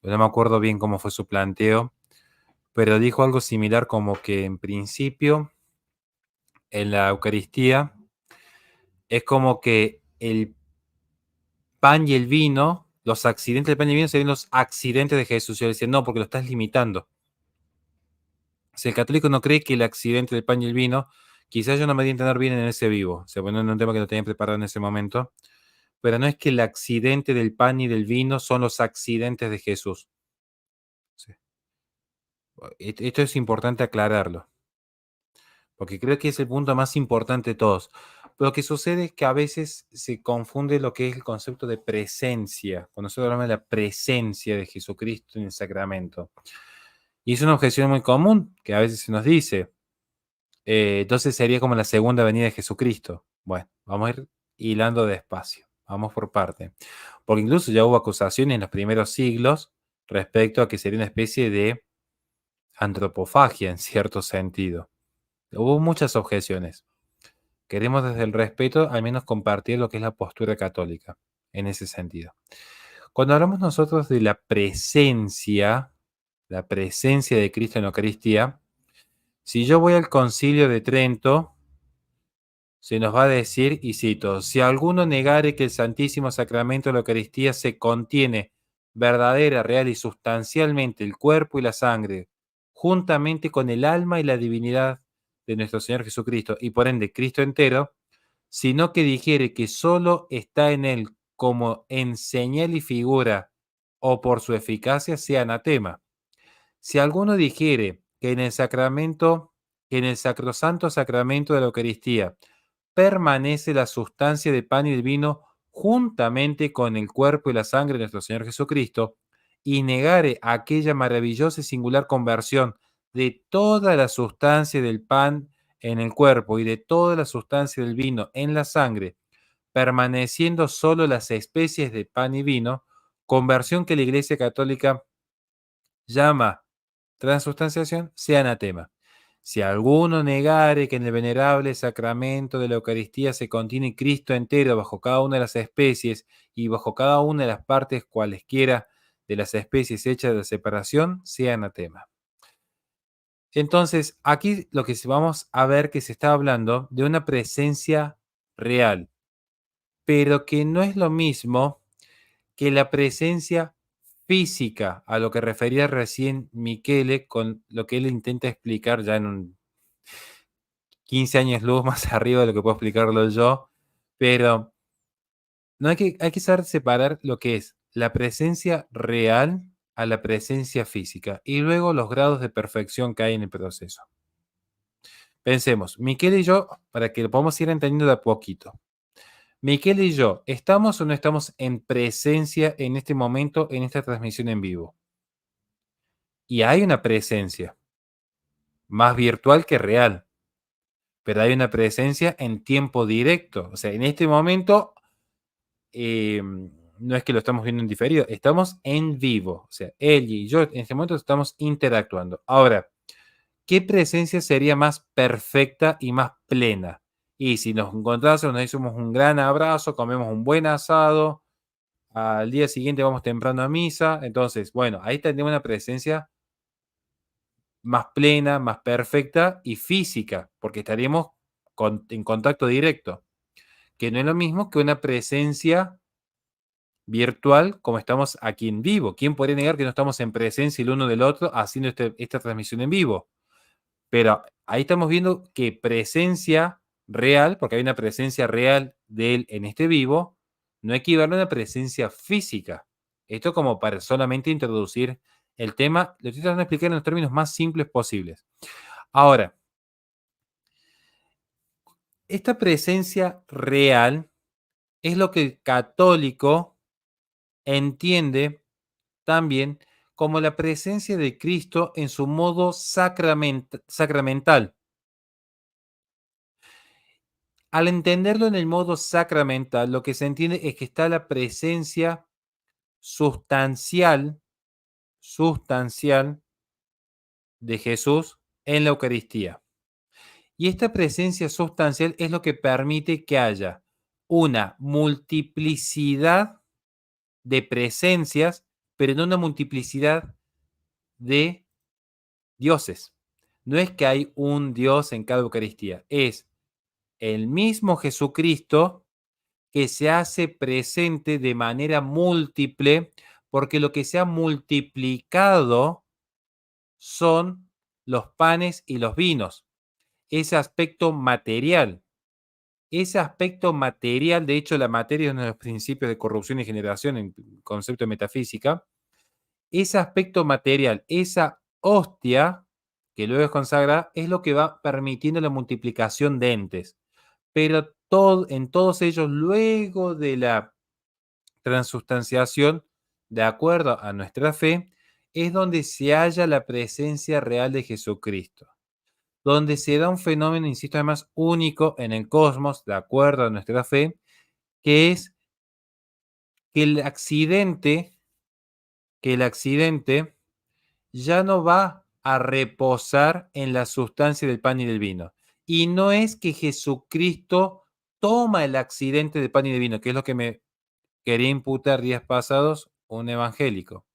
no me acuerdo bien cómo fue su planteo, pero dijo algo similar como que en principio en la Eucaristía es como que el pan y el vino, los accidentes del pan y el vino serían los accidentes de Jesús. Yo decía, no, porque lo estás limitando. Si el católico no cree que el accidente del pan y el vino, quizás yo no me di a entender bien en ese vivo, o sea, bueno, en un tema que no tenía preparado en ese momento, pero no es que el accidente del pan y del vino son los accidentes de Jesús. Sí. Esto es importante aclararlo, porque creo que es el punto más importante de todos. Lo que sucede es que a veces se confunde lo que es el concepto de presencia, cuando nosotros hablamos de la presencia de Jesucristo en el sacramento. Y es una objeción muy común que a veces se nos dice, entonces sería como la segunda venida de Jesucristo. Bueno, vamos a ir hilando despacio, vamos por parte. Porque incluso ya hubo acusaciones en los primeros siglos respecto a que sería una especie de antropofagia en cierto sentido. Hubo muchas objeciones. Queremos desde el respeto al menos compartir lo que es la postura católica en ese sentido. Cuando hablamos nosotros de la presencia de Cristo en la Eucaristía, si yo voy al Concilio de Trento, se nos va a decir, y cito, si alguno negare que el Santísimo Sacramento de la Eucaristía se contiene verdadera, real y sustancialmente el cuerpo y la sangre, juntamente con el alma y la divinidad de nuestro Señor Jesucristo, y por ende Cristo entero, sino que dijere que solo está en él como en señal y figura o por su eficacia, sea anatema. Si alguno dijere que en el sacramento, que en el sacrosanto sacramento de la Eucaristía permanece la sustancia de pan y de vino juntamente con el cuerpo y la sangre de nuestro Señor Jesucristo, y negare aquella maravillosa y singular conversión de toda la sustancia del pan en el cuerpo y de toda la sustancia del vino en la sangre, permaneciendo solo las especies de pan y vino, conversión que la Iglesia Católica llama transustanciación, sea anatema. Si alguno negare que en el venerable sacramento de la Eucaristía se contiene Cristo entero bajo cada una de las especies y bajo cada una de las partes cualesquiera de las especies hechas de separación, sea anatema. Entonces, aquí lo que vamos a ver que se está hablando de una presencia real, pero que no es lo mismo que la presencia física, a lo que refería recién Michele con lo que él intenta explicar ya en un 15 años luz más arriba de lo que puedo explicarlo yo, pero no hay que saber separar lo que es la presencia real a la presencia física y luego los grados de perfección que hay en el proceso. Pensemos, Michele y yo, para que lo podamos ir entendiendo de a poquito. Michele y yo, ¿estamos o no estamos en presencia en este momento, en esta transmisión en vivo? Y hay una presencia, más virtual que real, pero hay una presencia en tiempo directo. O sea, en este momento no es que lo estamos viendo en diferido, estamos en vivo. O sea, él y yo en este momento estamos interactuando. Ahora, ¿qué presencia sería más perfecta y más plena? Y si nos encontrásemos, nos hicimos un gran abrazo, comemos un buen asado, al día siguiente vamos temprano a misa, entonces, bueno, ahí tendríamos una presencia más plena, más perfecta y física, porque estaríamos en contacto directo, que no es lo mismo que una presencia virtual como estamos aquí en vivo. ¿Quién podría negar que no estamos en presencia el uno del otro haciendo esta transmisión en vivo? Pero ahí estamos viendo que presencia real, porque hay una presencia real de él en este vivo, no equivale a una presencia física. Esto como para solamente introducir el tema, lo estoy tratando de explicar en los términos más simples posibles. Ahora, esta presencia real es lo que el católico entiende también como la presencia de Cristo en su modo sacramental. Al entenderlo en el modo sacramental, lo que se entiende es que está la presencia sustancial, sustancial de Jesús en la Eucaristía. Y esta presencia sustancial es lo que permite que haya una multiplicidad de presencias, pero no una multiplicidad de dioses. No es que hay un Dios en cada Eucaristía, es el mismo Jesucristo que se hace presente de manera múltiple, porque lo que se ha multiplicado son los panes y los vinos, ese aspecto material. Ese aspecto material, de hecho, la materia es uno de los principios de corrupción y generación en concepto de metafísica. Ese aspecto material, esa hostia que luego es consagrada, es lo que va permitiendo la multiplicación de entes. Pero en todos ellos, luego de la transustanciación, de acuerdo a nuestra fe, es donde se halla la presencia real de Jesucristo, donde se da un fenómeno, insisto, además único en el cosmos, de acuerdo a nuestra fe, que es que el accidente ya no va a reposar en la sustancia del pan y del vino. Y no es que Jesucristo toma el accidente del pan y del vino, que es lo que me quería imputar días pasados un evangélico,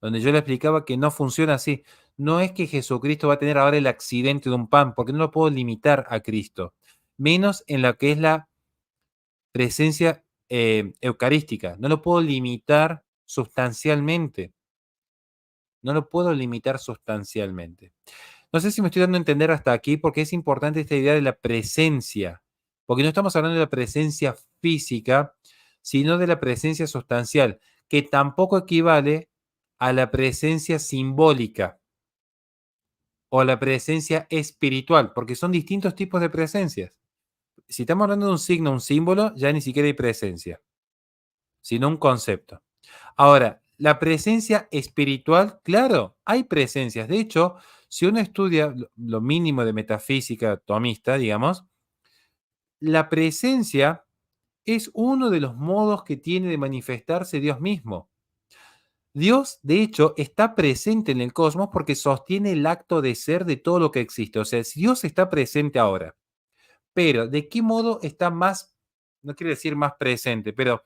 donde yo le explicaba que no funciona así. No es que Jesucristo va a tener ahora el accidente de un pan, porque no lo puedo limitar a Cristo, menos en lo que es la presencia eucarística. No lo puedo limitar sustancialmente. No lo puedo limitar sustancialmente. No sé si me estoy dando a entender hasta aquí, porque es importante esta idea de la presencia, porque no estamos hablando de la presencia física, sino de la presencia sustancial, que tampoco equivale a la presencia simbólica o a la presencia espiritual, porque son distintos tipos de presencias. Si estamos hablando de un signo, un símbolo, ya ni siquiera hay presencia, sino un concepto. Ahora, la presencia espiritual, claro, hay presencias. De hecho, si uno estudia lo mínimo de metafísica tomista, digamos, la presencia es uno de los modos que tiene de manifestarse Dios mismo. Dios, de hecho, está presente en el cosmos porque sostiene el acto de ser de todo lo que existe. O sea, si Dios está presente ahora, pero ¿de qué modo está más, no quiero decir más presente, pero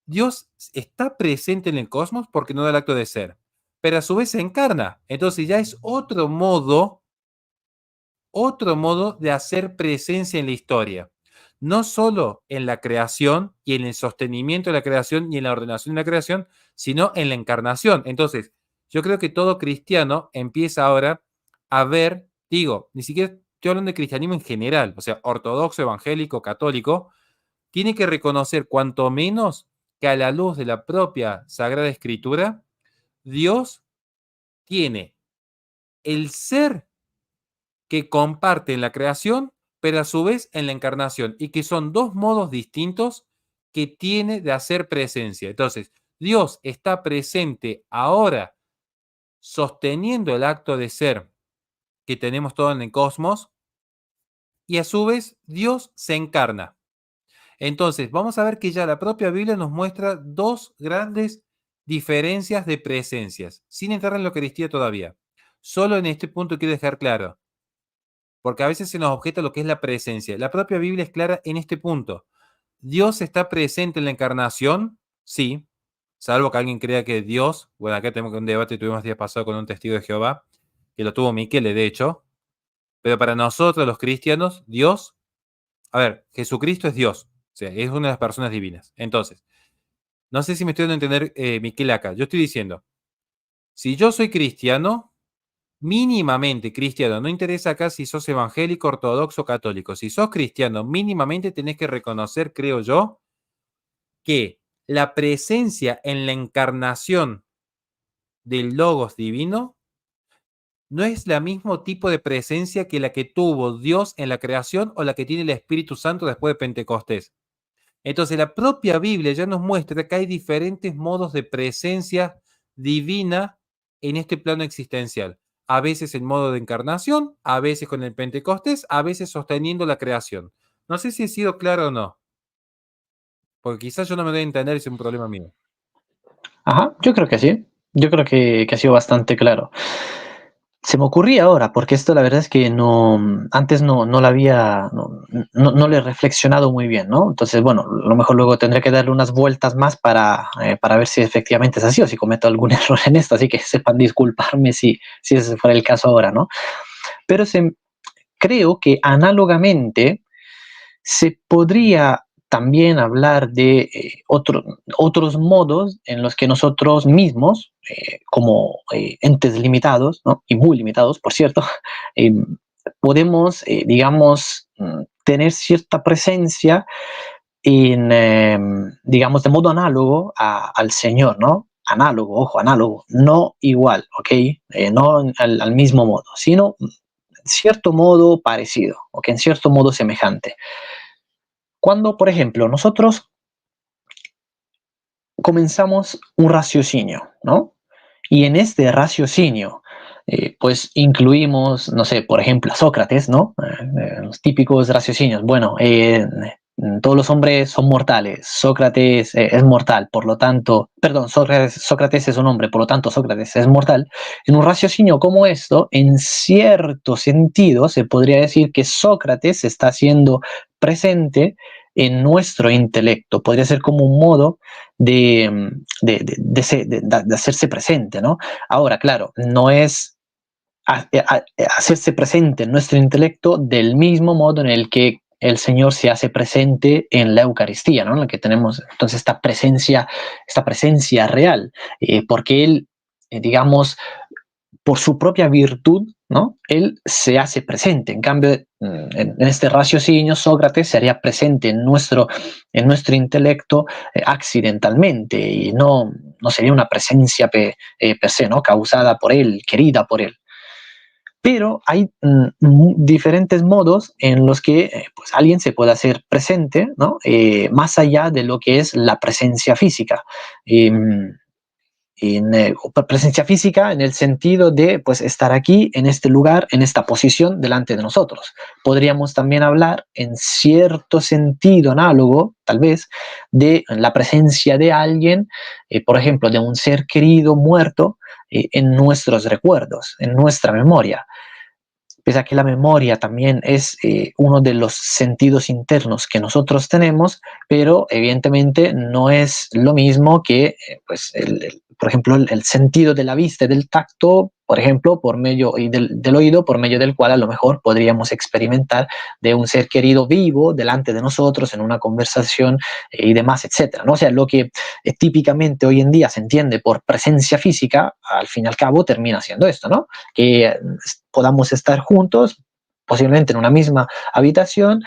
Dios está presente en el cosmos porque no da el acto de ser, pero a su vez se encarna. Entonces ya es otro modo de hacer presencia en la historia. No solo en la creación y en el sostenimiento de la creación y en la ordenación de la creación, sino en la encarnación. Entonces, yo creo que todo cristiano empieza ahora a ver, digo, ni siquiera estoy hablando de cristianismo en general, o sea, ortodoxo, evangélico, católico, tiene que reconocer cuanto menos que a la luz de la propia Sagrada Escritura, Dios tiene el ser que comparte en la creación, pero a su vez en la encarnación, y que son dos modos distintos que tiene de hacer presencia. Entonces, Dios está presente ahora sosteniendo el acto de ser que tenemos todo en el cosmos, y a su vez Dios se encarna. Entonces, vamos a ver que ya la propia Biblia nos muestra dos grandes diferencias de presencias, sin entrar en la Eucaristía todavía. Solo en este punto quiero dejar claro, porque a veces se nos objeta lo que es la presencia. La propia Biblia es clara en este punto. ¿Dios está presente en la encarnación? Sí, salvo que alguien crea que Dios, bueno, acá tenemos un debate que tuvimos días pasados con un testigo de Jehová, que lo tuvo Miquel, de hecho, pero para nosotros los cristianos, Dios, a ver, Jesucristo es Dios, o sea, es una de las personas divinas. Entonces, no sé si me estoy dando a entender, Miquel, acá. Yo estoy diciendo, si yo soy cristiano, mínimamente cristiano, no interesa acá si sos evangélico, ortodoxo, católico, si sos cristiano, mínimamente tenés que reconocer, creo yo, que la presencia en la encarnación del Logos divino no es el mismo tipo de presencia que la que tuvo Dios en la creación o la que tiene el Espíritu Santo después de Pentecostés. Entonces, la propia Biblia ya nos muestra que hay diferentes modos de presencia divina en este plano existencial. A veces en modo de encarnación, a veces con el Pentecostés, a veces sosteniendo la creación. No sé si he sido claro o no, porque quizás yo no me doy a entender y es un problema mío. Ajá, yo creo que sí. Yo creo que ha sido bastante claro. Se me ocurría ahora, porque esto la verdad es que no, antes no lo había, no lo he reflexionado muy bien, ¿no? Entonces, bueno, a lo mejor luego tendré que darle unas vueltas más para ver si efectivamente es así o si cometo algún error en esto, así que sepan disculparme si ese fuera el caso ahora, ¿no? Pero creo que análogamente se podría también hablar de otros modos en los que nosotros mismos, como entes limitados, ¿no? Y muy limitados, por cierto, eh, podemos, digamos, tener cierta presencia digamos, de modo análogo al Señor, ¿no? Análogo, ojo, análogo, no igual, ¿ok? No al mismo modo, sino en cierto modo parecido, ¿ok? En cierto modo semejante. Cuando, por ejemplo, nosotros comenzamos un raciocinio, ¿no? Y en este raciocinio, pues incluimos, no sé, por ejemplo, a Sócrates, ¿no? Los típicos raciocinios. Bueno, todos los hombres son mortales. Sócrates es mortal, por lo tanto, perdón, Sócrates es un hombre, por lo tanto, Sócrates es mortal. En un raciocinio como esto, en cierto sentido, se podría decir que Sócrates está haciendo presente en nuestro intelecto. Podría ser como un modo de hacerse presente, ¿no? Ahora, claro, no es hacerse presente en nuestro intelecto del mismo modo en el que el Señor se hace presente en la Eucaristía, ¿no? En la que tenemos entonces esta presencia real, porque Él, digamos, por su propia virtud, ¿no? Él se hace presente. En cambio, en este raciocinio, Sócrates se haría presente en nuestro intelecto accidentalmente y no sería una presencia per se, ¿no? Causada por él, querida por él. Pero hay diferentes modos en los que pues alguien se puede hacer presente, ¿no? Más allá de lo que es la presencia física. Presencia física en el sentido de pues estar aquí en este lugar, en esta posición delante de nosotros. Podríamos también hablar en cierto sentido análogo, tal vez, de la presencia de alguien, por ejemplo, de un ser querido muerto en nuestros recuerdos, en nuestra memoria. Pese a que la memoria también es uno de los sentidos internos que nosotros tenemos, pero evidentemente no es lo mismo que, pues, por ejemplo, el sentido de la vista y del tacto, por ejemplo, por medio y del oído, por medio del cual a lo mejor podríamos experimentar de un ser querido vivo delante de nosotros en una conversación y demás, etcétera, ¿no? O sea, lo que típicamente hoy en día se entiende por presencia física, al fin y al cabo termina siendo esto, ¿no? Que podamos estar juntos, posiblemente en una misma habitación,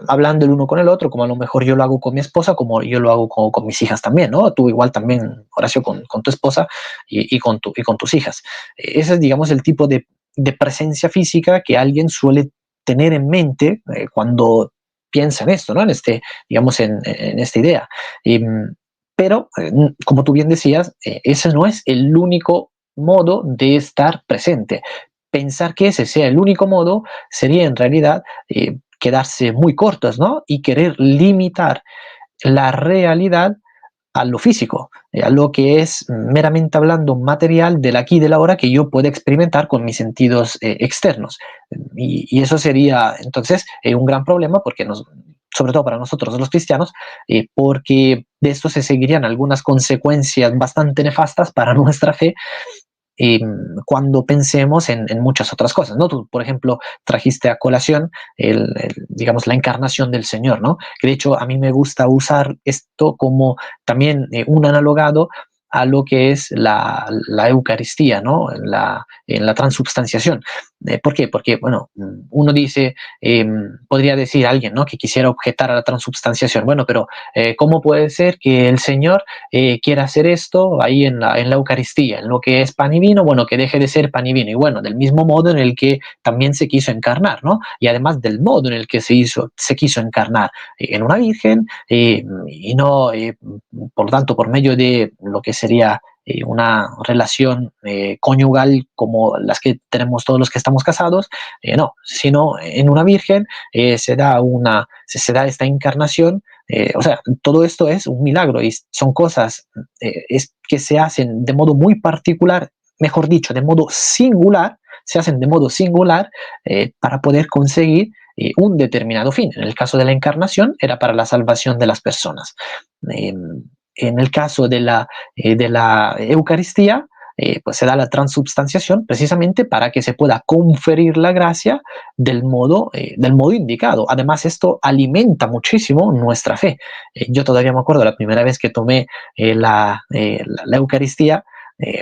hablando el uno con el otro, como a lo mejor yo lo hago con mi esposa, como yo lo hago con mis hijas también, ¿no? Tú igual también, Horacio, con tu esposa y con tus hijas. Ese es, digamos, el tipo de presencia física que alguien suele tener en mente cuando piensa en esto, ¿no? Digamos, en esta idea. Pero, como tú bien decías, ese no es el único modo de estar presente. Pensar que ese sea el único modo sería en realidad quedarse muy cortos, ¿no? Y querer limitar la realidad a lo físico, a lo que es meramente hablando material del aquí y del ahora que yo puedo experimentar con mis sentidos externos. Y eso sería entonces un gran problema porque sobre todo para nosotros los cristianos, porque de esto se seguirían algunas consecuencias bastante nefastas para nuestra fe cuando pensemos en muchas otras cosas, ¿no? Tú, por ejemplo, trajiste a colación, digamos, la encarnación del Señor, ¿no? Que de hecho a mí me gusta usar esto como también un analogado a lo que es la Eucaristía, ¿no? En la transubstanciación. ¿Por qué? Porque, bueno, uno dice, podría decir alguien, ¿no? Que quisiera objetar a la transubstanciación. Bueno, pero ¿cómo puede ser que el Señor quiera hacer esto ahí en la Eucaristía, en lo que es pan y vino, bueno, que deje de ser pan y vino? Y bueno, del mismo modo en el que también se quiso encarnar, ¿no? Y además del modo en el que se quiso encarnar en una virgen y no, por lo tanto, por medio de lo que sería una relación conyugal como las que tenemos todos los que estamos casados, no, sino en una virgen se da esta encarnación. O sea, todo esto es un milagro y son cosas que se hacen de modo muy particular, mejor dicho, de modo singular, se hacen de modo singular para poder conseguir un determinado fin. En el caso de la encarnación era para la salvación de las personas. En el caso de la Eucaristía, pues se da la transubstanciación precisamente para que se pueda conferir la gracia del modo indicado. Además, esto alimenta muchísimo nuestra fe. Yo todavía me acuerdo la primera vez que tomé la Eucaristía,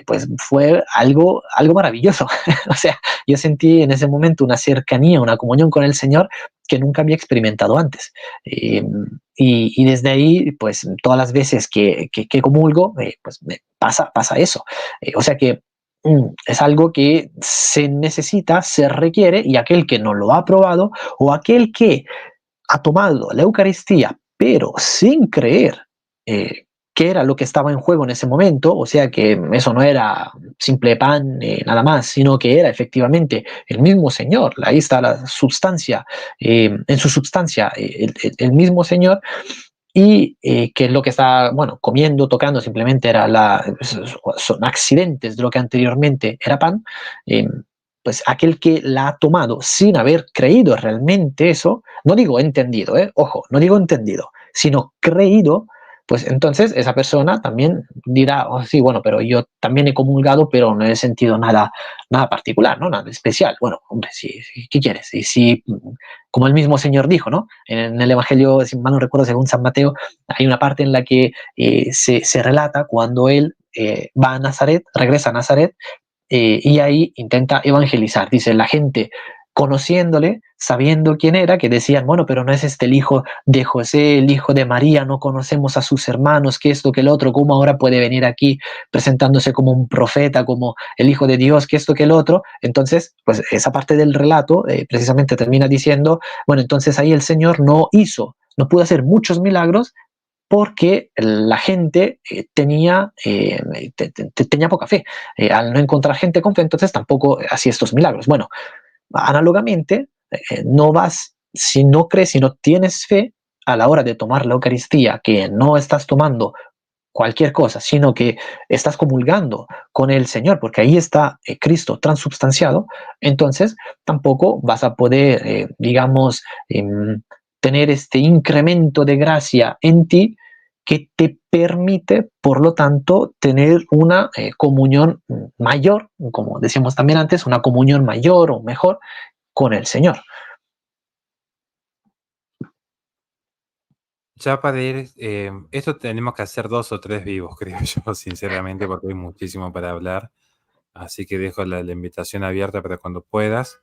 pues fue algo maravilloso. O sea, yo sentí en ese momento una cercanía, una comunión con el Señor que nunca había experimentado antes. Y desde ahí, pues todas las veces que comulgo, pues me pasa eso. O sea que es algo que se necesita, se requiere, y aquel que no lo ha probado o aquel que ha tomado la Eucaristía, pero sin creer qué era lo que estaba en juego en ese momento, o sea que eso no era simple pan, nada más, sino que era efectivamente el mismo Señor, ahí está la sustancia, en su sustancia, el mismo Señor, y que lo que está, bueno, comiendo, tocando, simplemente son accidentes de lo que anteriormente era pan, eh, pues aquel que la ha tomado sin haber creído realmente eso, no digo entendido, ojo, no digo entendido, sino creído, pues entonces esa persona también dirá, oh, sí, bueno, pero yo también he comulgado, pero no he sentido nada particular, ¿no? Nada especial. Bueno, hombre, ¿qué quieres? Y si, como el mismo Señor dijo, ¿no? En el Evangelio, si mal no recuerdo, según San Mateo, hay una parte en la que se relata cuando él va a Nazaret, regresa a Nazaret, y ahí intenta evangelizar. Dice, la gente conociéndole, sabiendo quién era, que decían, bueno, pero no es este el hijo de José, el hijo de María, no conocemos a sus hermanos, que esto, que el otro, cómo ahora puede venir aquí presentándose como un profeta, como el hijo de Dios, que esto, que el otro. Entonces, pues esa parte del relato precisamente termina diciendo, bueno, entonces ahí el Señor no pudo hacer muchos milagros porque la gente tenía poca fe. Al no encontrar gente con fe, entonces tampoco hacía estos milagros. Bueno, análogamente, no vas, si no crees, si no tienes fe a la hora de tomar la Eucaristía, que no estás tomando cualquier cosa, sino que estás comulgando con el Señor, porque ahí está Cristo transubstanciado, entonces tampoco vas a poder, digamos, tener este incremento de gracia en ti que te permite, por lo tanto, tener una comunión mayor, como decíamos también antes, una comunión mayor o mejor con el Señor. Ya para ir, esto tenemos que hacer 2 o 3 vivos, creo yo, sinceramente, porque hay muchísimo para hablar. Así que dejo la invitación abierta para cuando puedas.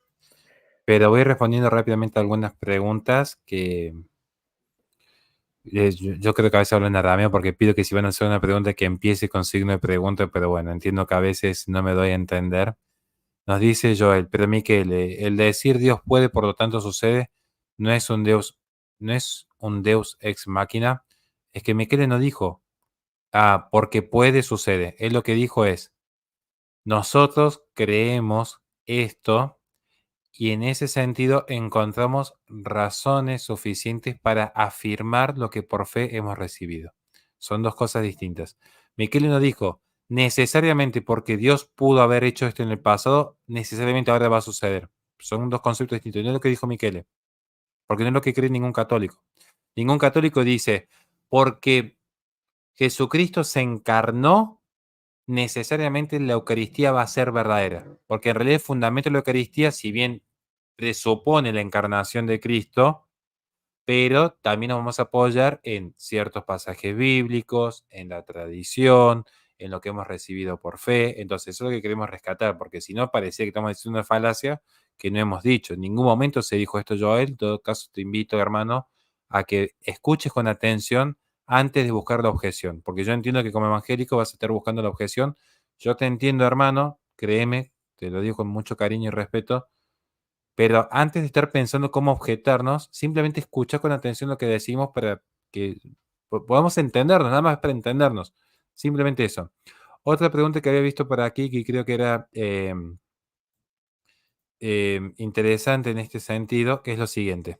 Pero voy respondiendo rápidamente a algunas preguntas que yo creo que a veces hablo en arameo porque pido que si van a hacer una pregunta que empiece con signo de pregunta, pero bueno, entiendo que a veces no me doy a entender. Nos dice Joel, pero Miquel, el decir Dios puede, por lo tanto sucede, no es un Deus, no es un Deus ex machina. Es que Miquel no dijo, porque puede, sucede. Él lo que dijo es, nosotros creemos esto y en ese sentido encontramos razones suficientes para afirmar lo que por fe hemos recibido. Son dos cosas distintas. Miquel no dijo, necesariamente porque Dios pudo haber hecho esto en el pasado, necesariamente ahora va a suceder. Son dos conceptos distintos. No es lo que dijo Miquel, porque no es lo que cree ningún católico. Ningún católico dice, porque Jesucristo se encarnó, necesariamente la Eucaristía va a ser verdadera. Porque en realidad el fundamento de la Eucaristía, si bien presupone la encarnación de Cristo, pero también nos vamos a apoyar en ciertos pasajes bíblicos, en la tradición, en lo que hemos recibido por fe. Entonces, eso es lo que queremos rescatar, porque si no, parecía que estamos diciendo una falacia que no hemos dicho. En ningún momento se dijo esto, Joel. En todo caso, te invito, hermano, a que escuches con atención antes de buscar la objeción, porque yo entiendo que como evangélico vas a estar buscando la objeción. Yo te entiendo, hermano, créeme, te lo digo con mucho cariño y respeto, pero antes de estar pensando cómo objetarnos, simplemente escucha con atención lo que decimos para que podamos entendernos, nada más para entendernos. Simplemente eso. Otra pregunta que había visto por aquí que creo que era interesante en este sentido, que es lo siguiente.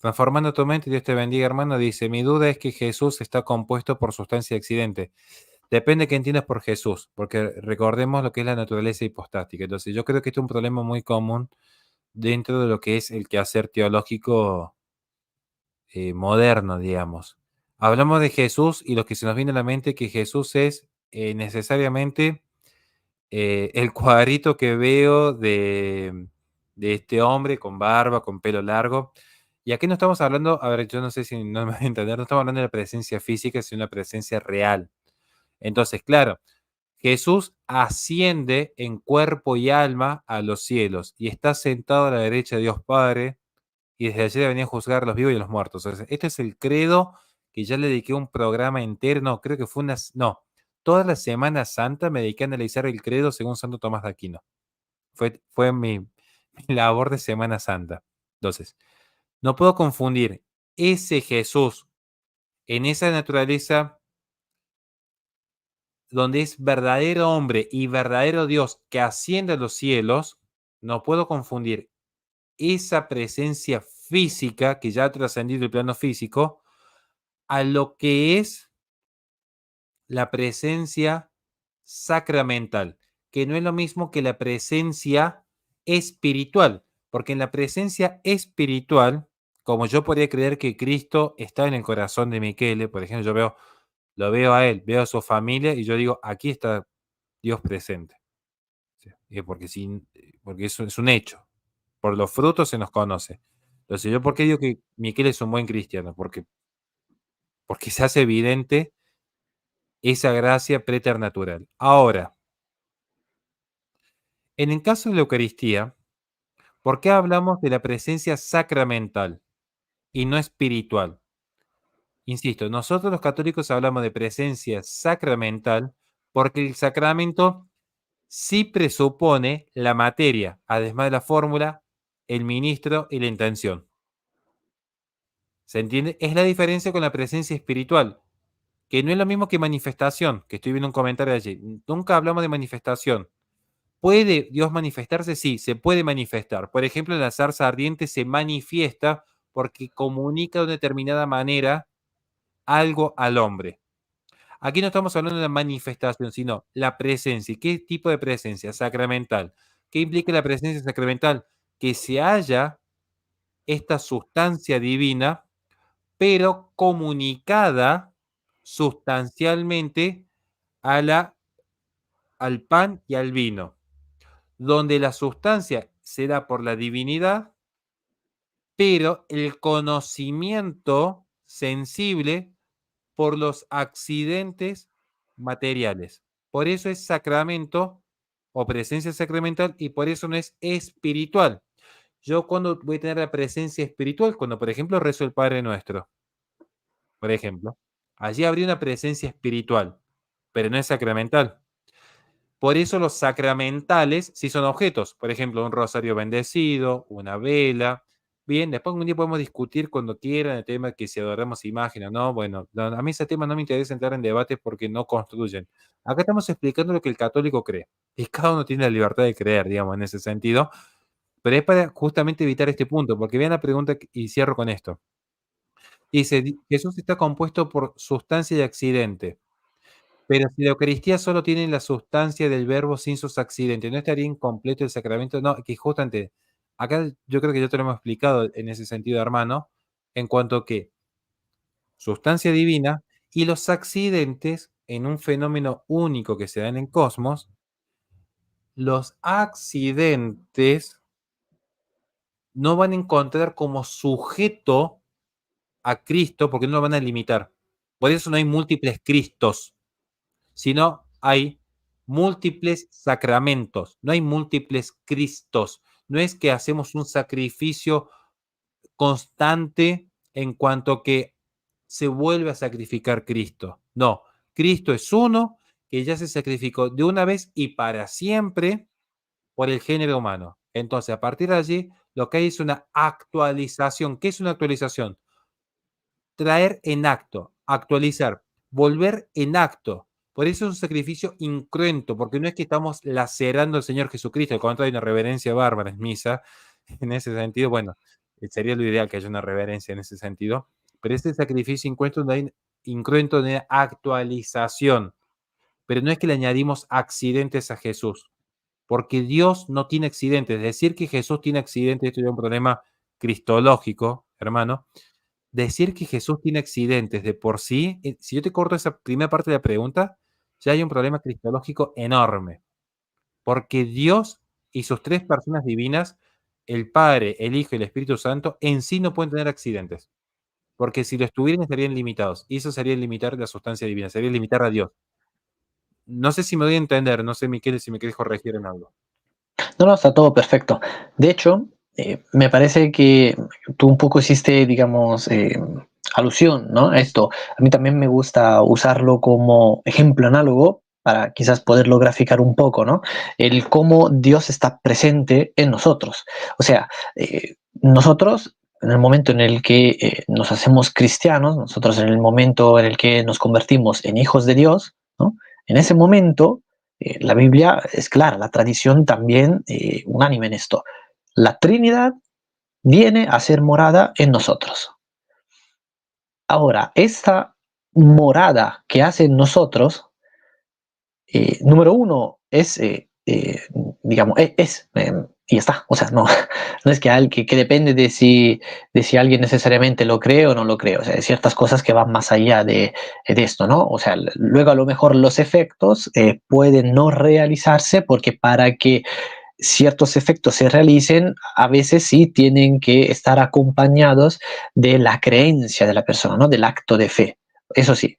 Transformando tu mente, Dios te bendiga, hermano, dice, mi duda es que Jesús está compuesto por sustancia y accidente. Depende de qué entiendas por Jesús, porque recordemos lo que es la naturaleza hipostática. Entonces, yo creo que este es un problema muy común dentro de lo que es el quehacer teológico moderno, digamos. Hablamos de Jesús y lo que se nos viene a la mente es que Jesús es necesariamente el cuadrito que veo de este hombre con barba, con pelo largo. Y aquí no estamos hablando, a ver, yo no sé si no me voy a entender, no estamos hablando de la presencia física, sino de una presencia real. Entonces, claro, Jesús asciende en cuerpo y alma a los cielos y está sentado a la derecha de Dios Padre y desde allí venía a juzgar a los vivos y a los muertos. O sea, este es el credo que ya le dediqué un programa entero, no, creo que fue no, toda la Semana Santa me dediqué a analizar el credo según Santo Tomás de Aquino. Fue mi labor de Semana Santa. Entonces, no puedo confundir ese Jesús en esa naturaleza donde es verdadero hombre y verdadero Dios que asciende a los cielos, no puedo confundir esa presencia física que ya ha trascendido el plano físico a lo que es la presencia sacramental, que no es lo mismo que la presencia espiritual, porque en la presencia espiritual, como yo podría creer que Cristo está en el corazón de Michele, por ejemplo, lo veo a él, veo a su familia y yo digo, aquí está Dios presente. Sí, porque eso es un hecho. Por los frutos se nos conoce. Entonces, ¿yo por qué digo que Miquel es un buen cristiano? Porque se hace evidente esa gracia preternatural. Ahora, en el caso de la Eucaristía, ¿por qué hablamos de la presencia sacramental y no espiritual? Insisto, nosotros los católicos hablamos de presencia sacramental porque el sacramento sí presupone la materia, además de la fórmula, el ministro y la intención. ¿Se entiende? Es la diferencia con la presencia espiritual, que no es lo mismo que manifestación, que estoy viendo un comentario allí. Nunca hablamos de manifestación. ¿Puede Dios manifestarse? Sí, se puede manifestar. Por ejemplo, la zarza ardiente se manifiesta porque comunica de una determinada manera algo al hombre. Aquí no estamos hablando de la manifestación, sino la presencia. ¿Qué tipo de presencia? Sacramental. ¿Qué implica la presencia sacramental? Que se haya esta sustancia divina, pero comunicada sustancialmente a al pan y al vino, donde la sustancia se da por la divinidad, pero el conocimiento sensible por los accidentes materiales. Por eso es sacramento o presencia sacramental y por eso no es espiritual. Yo cuando voy a tener la presencia espiritual, cuando por ejemplo rezo el Padre Nuestro, por ejemplo, allí habría una presencia espiritual, pero no es sacramental. Por eso los sacramentales sí son objetos, por ejemplo, un rosario bendecido, una vela. Bien, después un día podemos discutir cuando quieran el tema que si adoramos imágenes, ¿no? Bueno, a mí ese tema no me interesa entrar en debates porque no construyen. Acá estamos explicando lo que el católico cree. Y cada uno tiene la libertad de creer, digamos, en ese sentido. Pero es para justamente evitar este punto, porque vean la pregunta y cierro con esto. Dice, Jesús está compuesto por sustancia y accidente. Pero si la Eucaristía solo tiene la sustancia del verbo sin sus accidentes, ¿no estaría incompleto el sacramento? No, que justamente, acá yo creo que ya te lo hemos explicado en ese sentido, hermano, en cuanto que sustancia divina y los accidentes en un fenómeno único que se da en el cosmos, los accidentes no van a encontrar como sujeto a Cristo porque no lo van a limitar. Por eso no hay múltiples Cristos, sino hay múltiples sacramentos, no hay múltiples Cristos. No es que hacemos un sacrificio constante en cuanto que se vuelve a sacrificar Cristo. No, Cristo es uno que ya se sacrificó de una vez y para siempre por el género humano. Entonces, a partir de allí, lo que hay es una actualización. ¿Qué es una actualización? Traer en acto, actualizar, volver en acto. Por eso es un sacrificio incruento, porque no es que estamos lacerando al Señor Jesucristo, al contrario, hay una reverencia bárbara en misa. En ese sentido, bueno, sería lo ideal que haya una reverencia en ese sentido, pero este sacrificio incruento de actualización. pero no es que le añadimos accidentes a Jesús, porque Dios no tiene accidentes. Decir que Jesús tiene accidentes, esto es un problema cristológico, hermano. Decir que Jesús tiene accidentes de por sí, si yo te corto esa primera parte de la pregunta, ya hay un problema cristológico enorme, porque Dios y sus tres personas divinas, el Padre, el Hijo y el Espíritu Santo, en sí no pueden tener accidentes, porque si lo estuvieran estarían limitados, y eso sería limitar la sustancia divina, sería limitar a Dios. No sé si me doy a entender, no sé, Miquel, si me quieres corregir en algo. No, no, está todo perfecto. De hecho, me parece que tú un poco hiciste, digamos, alusión, ¿no? A esto. A mí también me gusta usarlo como ejemplo análogo para quizás poderlo graficar un poco, ¿no? El cómo Dios está presente en nosotros. O sea, nosotros, en el momento en el que nos hacemos cristianos, nosotros en el momento en el que nos convertimos en hijos de Dios, ¿no? En ese momento la Biblia es clara, la tradición también unánime en esto. La Trinidad viene a ser morada en nosotros. Ahora, esta morada que hace en nosotros, número uno, es, digamos, y ya está. O sea, no, no es que depende de si alguien necesariamente lo cree o no lo cree. O sea, hay ciertas cosas que van más allá de esto, ¿no? O sea, luego a lo mejor los efectos pueden no realizarse porque para que ciertos efectos se realicen, a veces sí tienen que estar acompañados de la creencia de la persona, ¿no? Del acto de fe. Eso sí.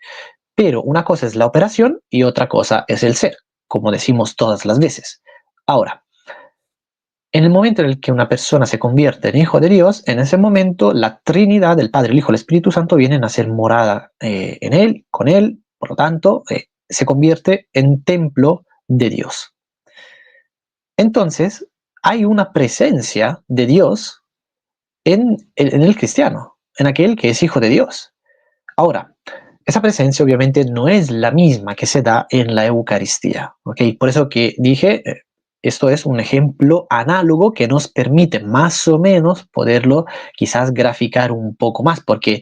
Pero una cosa es la operación y otra cosa es el ser, como decimos todas las veces. Ahora, en el momento en el que una persona se convierte en hijo de Dios, en ese momento la Trinidad, el Padre, el Hijo, el Espíritu Santo vienen a ser morada en él, con él, por lo tanto, se convierte en templo de Dios. Entonces, hay una presencia de Dios en el cristiano, en aquel que es hijo de Dios. Ahora, esa presencia obviamente no es la misma que se da en la Eucaristía, ¿ok? Por eso que dije, esto es un ejemplo análogo que nos permite más o menos poderlo quizás graficar un poco más, porque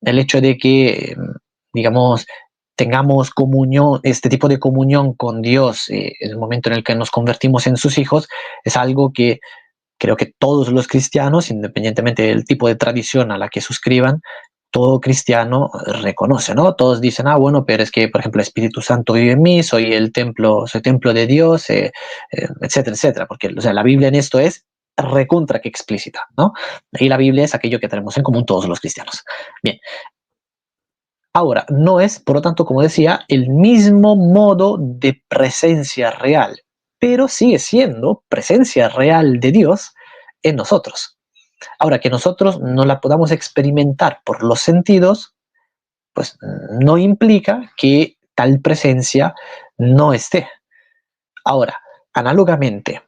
el hecho de que, digamos, tengamos comunión, este tipo de comunión con Dios en el momento en el que nos convertimos en sus hijos, es algo que creo que todos los cristianos, independientemente del tipo de tradición a la que suscriban, todo cristiano reconoce, ¿no? Todos dicen, ah, bueno, pero es que, por ejemplo, el Espíritu Santo vive en mí, soy templo de Dios, etcétera, etcétera, porque, o sea, la Biblia en esto es recontra que explícita, ¿no? Y la Biblia es aquello que tenemos en común todos los cristianos. Bien, ahora, no es, por lo tanto, como decía, el mismo modo de presencia real, pero sigue siendo presencia real de Dios en nosotros. Ahora, que nosotros no la podamos experimentar por los sentidos, pues no implica que tal presencia no esté. Ahora, análogamente,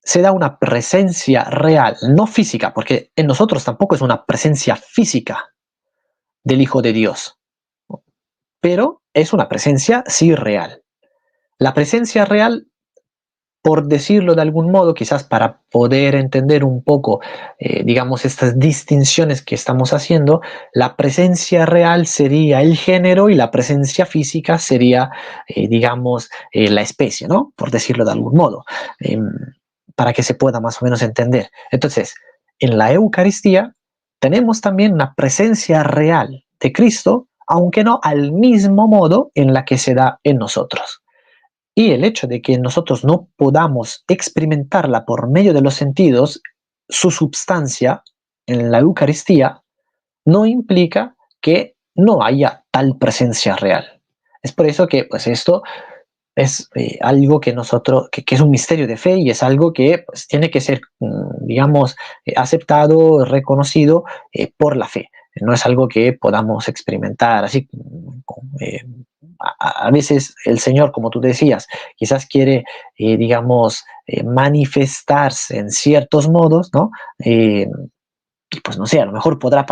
se da una presencia real, no física, porque en nosotros tampoco es una presencia física del Hijo de Dios, pero es una presencia sí real. La presencia real, por decirlo de algún modo, quizás para poder entender un poco, digamos, estas distinciones que estamos haciendo, la presencia real sería el género y la presencia física sería, digamos, la especie, ¿no? Por decirlo de algún modo, para que se pueda más o menos entender. Entonces, en la Eucaristía tenemos también una presencia real de Cristo, aunque no al mismo modo en la que se da en nosotros. Y el hecho de que nosotros no podamos experimentarla por medio de los sentidos, su substancia en la Eucaristía, no implica que no haya tal presencia real. Es por eso que pues esto es algo que nosotros, que es un misterio de fe y es algo que pues, tiene que ser, digamos, aceptado, reconocido por la fe. No es algo que podamos experimentar así. A veces el Señor, como tú decías, quizás quiere, digamos, manifestarse en ciertos modos, ¿no? Y pues no sé, a lo mejor podrá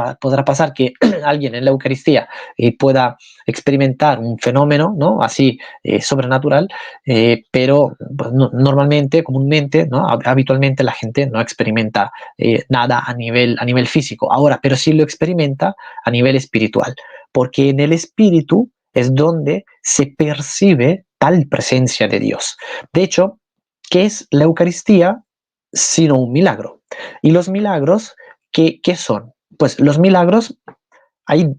pasar que alguien en la Eucaristía pueda experimentar un fenómeno, ¿no? Así sobrenatural, pero pues, normalmente, comúnmente, ¿no? Habitualmente la gente no experimenta nada a nivel físico. Ahora, pero sí lo experimenta a nivel espiritual, porque en el espíritu es donde se percibe tal presencia de Dios. De hecho, ¿qué es la Eucaristía sino un milagro? Y los milagros, ¿qué son? Pues los milagros, hay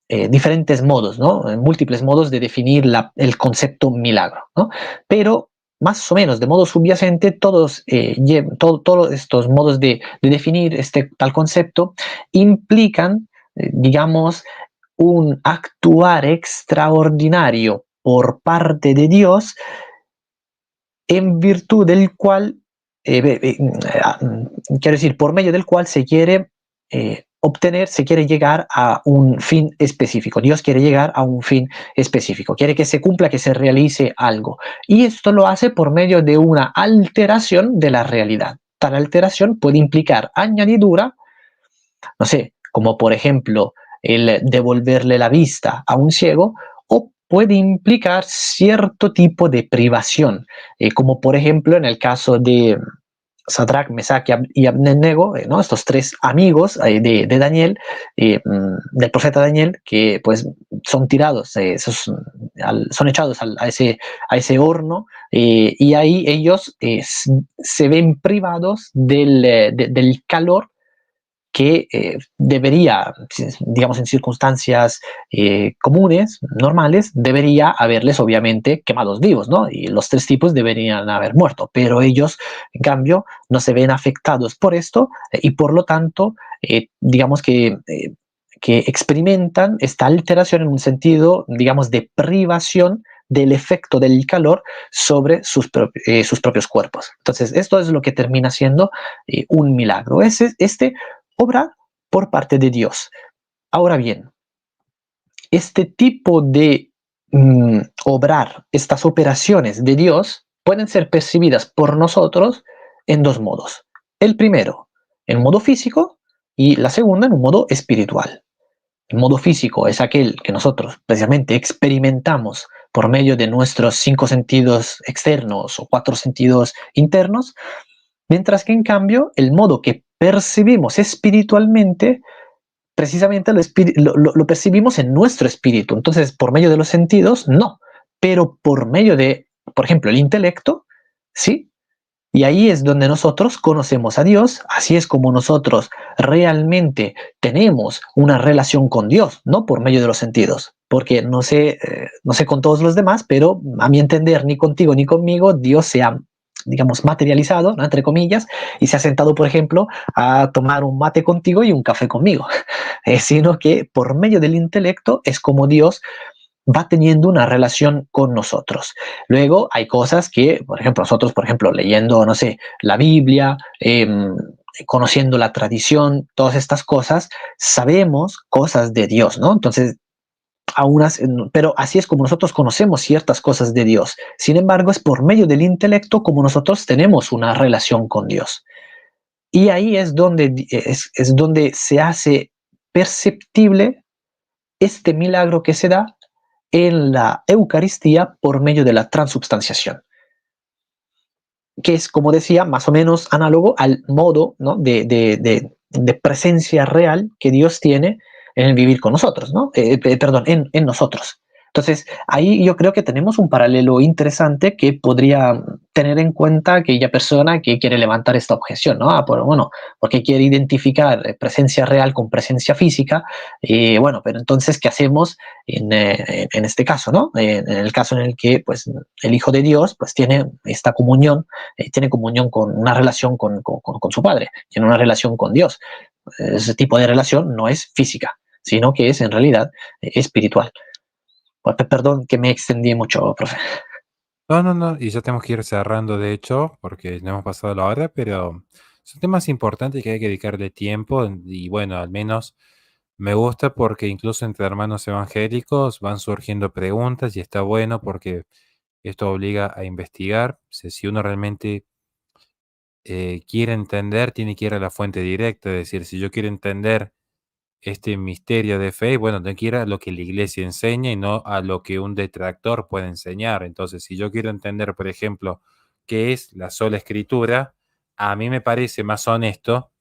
diferentes modos, ¿no? Múltiples modos de definir el concepto milagro, ¿no? Pero más o menos de modo subyacente, todos estos modos de definir este tal concepto implican, digamos, un actuar extraordinario por parte de Dios en virtud del cual, quiero decir, por medio del cual se quiere obtener, se quiere llegar a un fin específico. Dios quiere llegar a un fin específico, quiere que se cumpla, que se realice algo. Y esto lo hace por medio de una alteración de la realidad. Tal alteración puede implicar añadidura, no sé, como por ejemplo el devolverle la vista a un ciego, o puede implicar cierto tipo de privación, como por ejemplo en el caso de Sadrach, Mesach y Abednego, ¿no? Estos tres amigos de Daniel, del profeta Daniel, que pues son tirados, son echados a ese horno, y ahí ellos se ven privados del calor que debería, digamos, en circunstancias comunes, normales, debería haberles obviamente quemados vivos, ¿no? Y los tres tipos deberían haber muerto, pero ellos, en cambio, no se ven afectados por esto, y por lo tanto, digamos que experimentan esta alteración en un sentido, digamos, de privación del efecto del calor sobre sus propios cuerpos. Entonces, esto es lo que termina siendo un milagro. Este obra por parte de Dios. Ahora bien, este tipo de obrar, estas operaciones de Dios, pueden ser percibidas por nosotros en dos modos. El primero, en modo físico, y la segunda, en un modo espiritual. El modo físico es aquel que nosotros precisamente experimentamos por medio de nuestros 5 sentidos externos o 4 sentidos internos, mientras que en cambio el modo que percibimos espiritualmente, precisamente lo percibimos en nuestro espíritu. Entonces, por medio de los sentidos, no, pero por medio de, por ejemplo, el intelecto, sí. Y ahí es donde nosotros conocemos a Dios, así es como nosotros realmente tenemos una relación con Dios, no por medio de los sentidos, porque no sé con todos los demás, pero a mi entender, ni contigo ni conmigo, Dios se ha, digamos, materializado, ¿no? Entre comillas, y se ha sentado, por ejemplo, a tomar un mate contigo y un café conmigo, sino que por medio del intelecto es como Dios va teniendo una relación con nosotros. Luego hay cosas que, por ejemplo, nosotros, por ejemplo, leyendo, no sé, la Biblia, conociendo la tradición, todas estas cosas, sabemos cosas de Dios, ¿no? Entonces, pero así es como nosotros conocemos ciertas cosas de Dios. Sin embargo, es por medio del intelecto como nosotros tenemos una relación con Dios. Y ahí es donde se hace perceptible este milagro que se da en la Eucaristía por medio de la transubstanciación, que es, como decía, más o menos análogo al modo, ¿no? de presencia real que Dios tiene en el vivir con nosotros, ¿no? Perdón, en nosotros. Entonces, ahí yo creo que tenemos un paralelo interesante que podría tener en cuenta aquella persona que quiere levantar esta objeción, ¿no? Bueno, porque quiere identificar presencia real con presencia física, bueno, pero entonces, ¿qué hacemos en este caso, ¿no? En el caso en el que, pues, el Hijo de Dios, pues, tiene esta comunión, tiene comunión con una relación con su Padre, tiene una relación con Dios. Ese tipo de relación no es física, sino que es en realidad espiritual. Perdón que me extendí mucho, profe. No, no, no, y ya tenemos que ir cerrando, de hecho, porque no hemos pasado la hora, pero son temas importantes que hay que dedicarle tiempo y bueno, al menos me gusta porque incluso entre hermanos evangélicos van surgiendo preguntas y está bueno porque esto obliga a investigar. Si uno realmente quiere entender, tiene que ir a la fuente directa, es decir, si yo quiero entender este misterio de fe, bueno, tengo que ir a lo que la iglesia enseña y no a lo que un detractor puede enseñar. Entonces, si yo quiero entender, por ejemplo, qué es la sola escritura, a mí me parece más honesto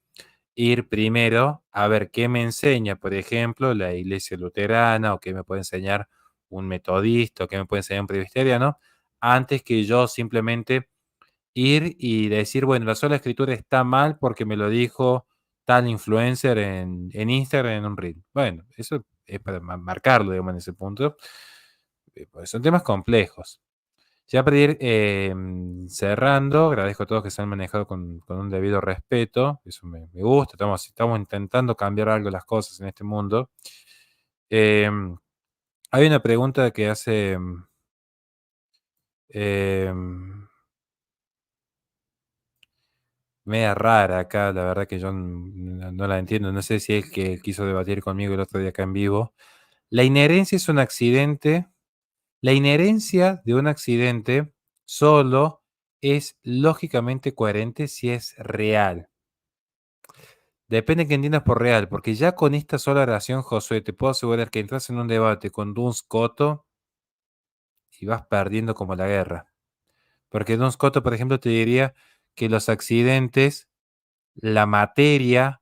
ir primero a ver qué me enseña, por ejemplo, la iglesia luterana o qué me puede enseñar un metodista, o qué me puede enseñar un presbiteriano, antes que yo simplemente ir y decir, bueno, la sola escritura está mal porque me lo dijo tal influencer en Instagram en un reel. Bueno, eso es para marcarlo, digamos, en ese punto. Pues son temas complejos. Ya para ir cerrando, agradezco a todos que se han manejado con un debido respeto. Eso me gusta. Estamos intentando cambiar algo las cosas en este mundo. Em, Hay una pregunta que hace media rara acá, la verdad que yo no la entiendo. No sé si es que quiso debatir conmigo el otro día acá en vivo. La inherencia es un accidente. La inherencia de un accidente solo es lógicamente coherente si es real. Depende que entiendas por real, porque ya con esta sola oración, Josué, te puedo asegurar que entras en un debate con Duns Scoto y vas perdiendo como la guerra. Porque Duns Scoto, por ejemplo, te diría que los accidentes, la materia,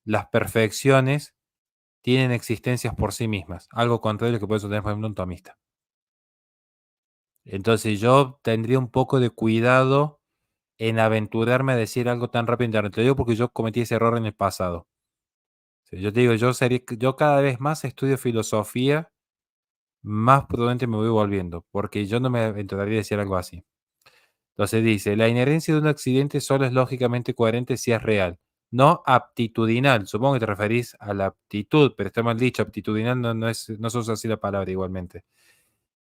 las perfecciones, tienen existencias por sí mismas. Algo contrario a lo que puede sostener, por ejemplo, un tomista. Entonces yo tendría un poco de cuidado en aventurarme a decir algo tan rápido en internet. Te lo digo porque yo cometí ese error en el pasado. Yo te digo, yo cada vez más estudio filosofía, más prudente me voy volviendo, porque yo no me aventuraría a decir algo así. Entonces dice, la inherencia de un accidente solo es lógicamente coherente si es real, no aptitudinal. Supongo que te referís a la aptitud, pero está mal dicho, aptitudinal no se usa así la palabra igualmente.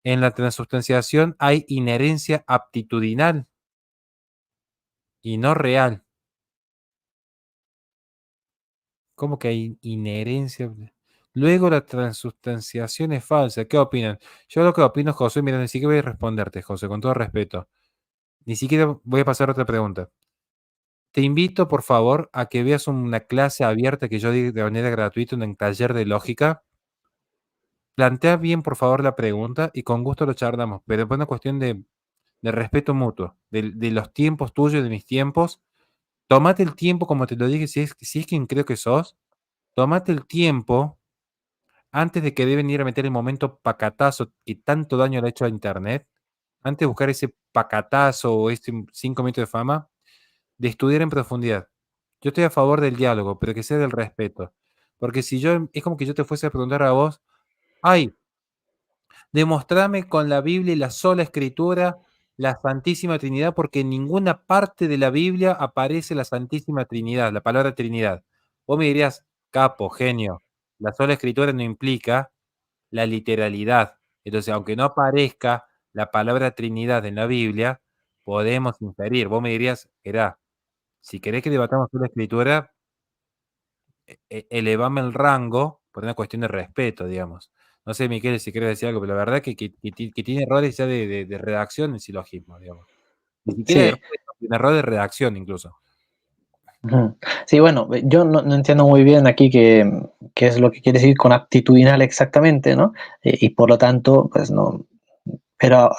En la transubstanciación hay inherencia aptitudinal y no real. ¿Cómo que hay inherencia? Luego la transubstanciación es falsa. ¿Qué opinan? Yo lo que opino, José, mira, ni siquiera voy a responderte, José, con todo respeto. Ni siquiera voy a pasar a otra pregunta. Te invito, por favor, a que veas una clase abierta que yo di de manera gratuita, un taller de lógica. Plantea bien, por favor, la pregunta y con gusto lo charlamos, pero es una cuestión de respeto mutuo, de los tiempos tuyos y de mis tiempos. Tómate el tiempo, como te lo dije, si es quien creo que sos, tómate el tiempo antes de que deben ir a meter el momento pacatazo que tanto daño le ha hecho a Internet, antes de buscar ese pacatazo o este 5 minutos de fama, de estudiar en profundidad. Yo estoy a favor del diálogo, pero que sea del respeto. Porque si yo, es como que yo te fuese a preguntar a vos, ay, demostrame con la Biblia y la sola escritura la Santísima Trinidad, porque en ninguna parte de la Biblia aparece la Santísima Trinidad, la palabra Trinidad. Vos me dirías, capo, genio, la sola escritura no implica la literalidad. Entonces, aunque no aparezca la palabra Trinidad en la Biblia, podemos inferir. Vos me dirías, era, si querés que debatamos sobre la escritura, elevame el rango por una cuestión de respeto, digamos. No sé, Miquel, si quieres decir algo, pero la verdad que tiene errores ya de redacción en silogismo, digamos. Ni siquiera Sí. errores, tiene error de redacción incluso. Ujú. Sí, bueno, yo no entiendo muy bien aquí qué es lo que quiere decir con aptitudinal exactamente, ¿no? Y por lo tanto, pues no, pero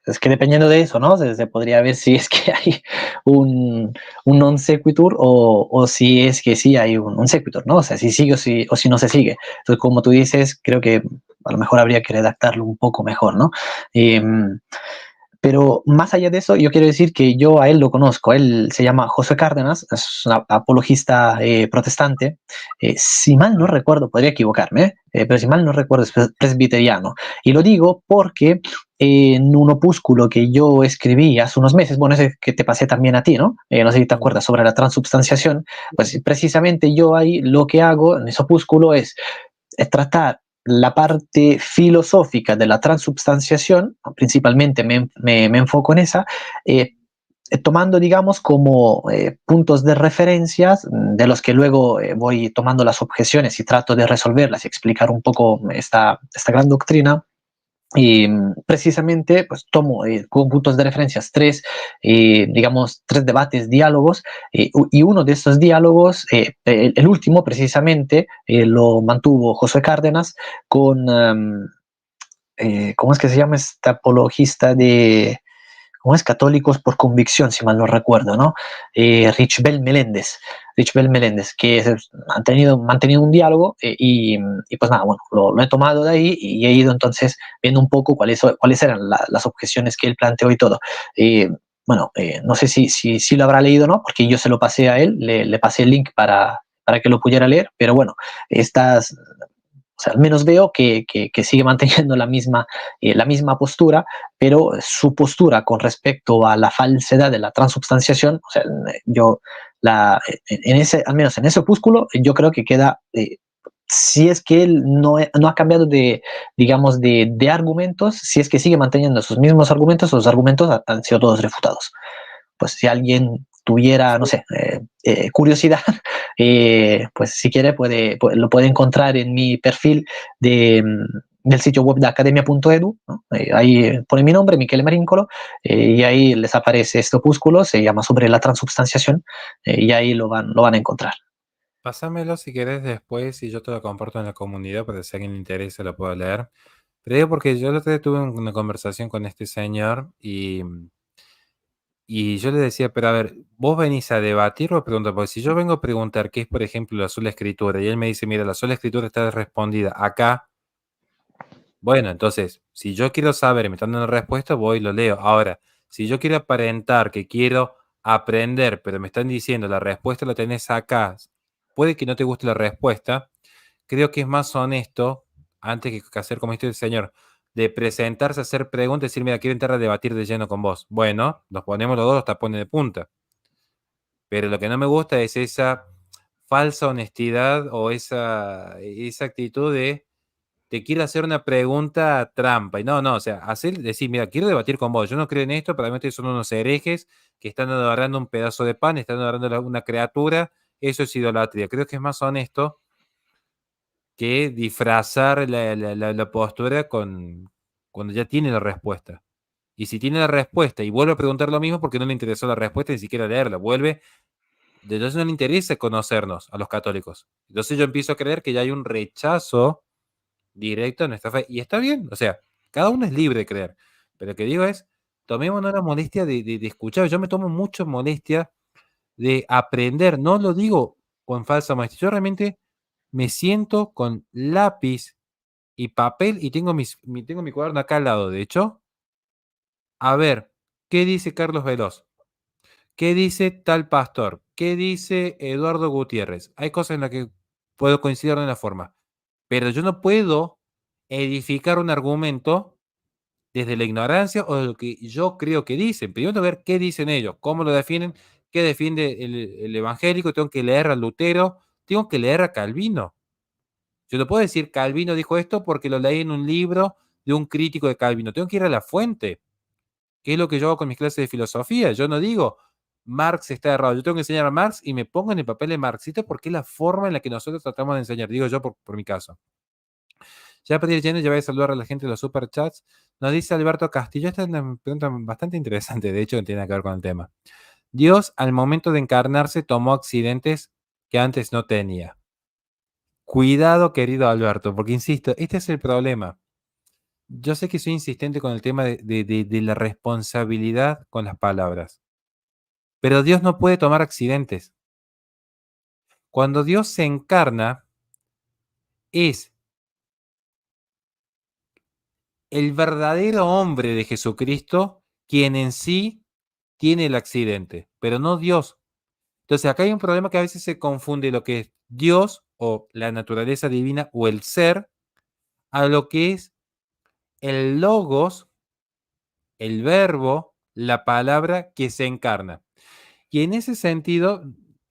es que dependiendo de eso, ¿no? Se podría ver si es que hay un non sequitur o si es que sí hay un sequitur, ¿no? O sea, si sigue o si no se sigue. Entonces, como tú dices, creo que a lo mejor habría que redactarlo un poco mejor, ¿no? Pero más allá de eso, yo quiero decir que yo a él lo conozco. Él se llama José Cárdenas, es un apologista protestante. Si mal no recuerdo, podría equivocarme, pero si mal no recuerdo es presbiteriano. Y lo digo porque en un opúsculo que yo escribí hace unos meses, bueno, ese que te pasé también a ti, ¿no? No sé si te acuerdas, sobre la transubstanciación, pues precisamente yo ahí lo que hago en ese opúsculo es tratar la parte filosófica de la transubstanciación, principalmente me enfoco en esa, tomando, digamos, como puntos de referencias de los que luego voy tomando las objeciones y trato de resolverlas y explicar un poco esta gran doctrina. Y precisamente pues tomo como puntos de referencias digamos, tres debates, diálogos, y uno de estos diálogos, el último precisamente, lo mantuvo José Cárdenas con, ¿cómo es que se llama este apologista de, ¿cómo es? Católicos por convicción, si mal no recuerdo, ¿no? Richbel Meléndez. de Chubel Meléndez, que mantenido un diálogo y pues nada, bueno, lo he tomado de ahí y he ido entonces viendo un poco cuáles eran las objeciones que él planteó y todo. Bueno, no sé si lo habrá leído o no, porque yo se lo pasé a él, le pasé el link para que lo pudiera leer, pero bueno, estas, o sea, al menos veo que sigue manteniendo la misma postura, pero su postura con respecto a la falsedad de la transubstanciación, o sea, yo, al menos en ese opúsculo, yo creo que queda, si es que él no ha cambiado digamos, de argumentos, si es que sigue manteniendo sus mismos argumentos, sus argumentos han sido todos refutados. Pues si alguien tuviera, no Sí. sé, curiosidad, pues si quiere lo puede encontrar en mi perfil del sitio web de academia.edu, ¿no? Ahí pone mi nombre, Michele Marincolo, y ahí les aparece este opúsculo, se llama Sobre la transubstanciación, y ahí lo van a encontrar. Pásamelo si querés después y yo te lo comparto en la comunidad para si a alguien le interesa lo puedo leer. Pero digo porque yo el otro día tuve una conversación con este señor y yo le decía, pero a ver, ¿vos venís a debatir o a preguntar? Porque si yo vengo a preguntar qué es, por ejemplo, la sola escritura y él me dice, mira, la sola escritura está respondida acá, bueno, entonces, si yo quiero saber y me están dando respuesta, voy y lo leo. Ahora, si yo quiero aparentar que quiero aprender, pero me están diciendo la respuesta la tenés acá, puede que no te guste la respuesta, creo que es más honesto, antes que hacer como dice el señor, de presentarse, hacer preguntas, decir, mira, quiero entrar a debatir de lleno con vos. Bueno, nos ponemos los dos los tapones de punta. Pero lo que no me gusta es esa falsa honestidad o esa actitud de te quiero hacer una pregunta trampa. Y no, no, o sea, decir, mira, quiero debatir con vos. Yo no creo en esto, para mí ustedes son unos herejes que están adorando un pedazo de pan, están adorando una criatura. Eso es idolatría. Creo que es más honesto que disfrazar la postura cuando ya tiene la respuesta. Y si tiene la respuesta y vuelve a preguntar lo mismo porque no le interesó la respuesta, ni siquiera leerla, vuelve. Entonces no le interesa conocernos a los católicos. Entonces yo empiezo a creer que ya hay un rechazo directo a nuestra fe. Y está bien, o sea, cada uno es libre de creer. Pero lo que digo es, tomémonos la molestia de escuchar. Yo me tomo mucho molestia de aprender. No lo digo con falsa modestia. Yo realmente me siento con lápiz y papel y tengo mi cuaderno acá al lado, de hecho. A ver, ¿qué dice Carlos Veloz? ¿Qué dice tal pastor? ¿Qué dice Eduardo Gutiérrez? Hay cosas en las que puedo coincidir de una forma, pero yo no puedo edificar un argumento desde la ignorancia o de lo que yo creo que dicen. Primero tengo que ver qué dicen ellos, cómo lo definen, qué defiende el evangélico. Tengo que leer a Lutero, tengo que leer a Calvino. Yo no puedo decir Calvino dijo esto porque lo leí en un libro de un crítico de Calvino. Tengo que ir a la fuente, que es lo que yo hago con mis clases de filosofía. Yo no digo Marx está errado. Yo tengo que enseñar a Marx y me pongo en el papel de marxista porque es la forma en la que nosotros tratamos de enseñar. Digo yo por mi caso. Ya para ir lleno, ya voy a saludar a la gente de los superchats. Nos dice Alberto Castillo, esta es una pregunta bastante interesante, de hecho, que tiene que ver con el tema. Dios, al momento de encarnarse, tomó accidentes que antes no tenía. Cuidado, querido Alberto, porque insisto, este es el problema. Yo sé que soy insistente con el tema de la responsabilidad con las palabras, pero Dios no puede tomar accidentes. Cuando Dios se encarna, es el verdadero hombre de Jesucristo quien en sí tiene el accidente, pero no Dios. Entonces acá hay un problema que a veces se confunde lo que es Dios o la naturaleza divina o el ser a lo que es el logos, el verbo, la palabra que se encarna. Y en ese sentido,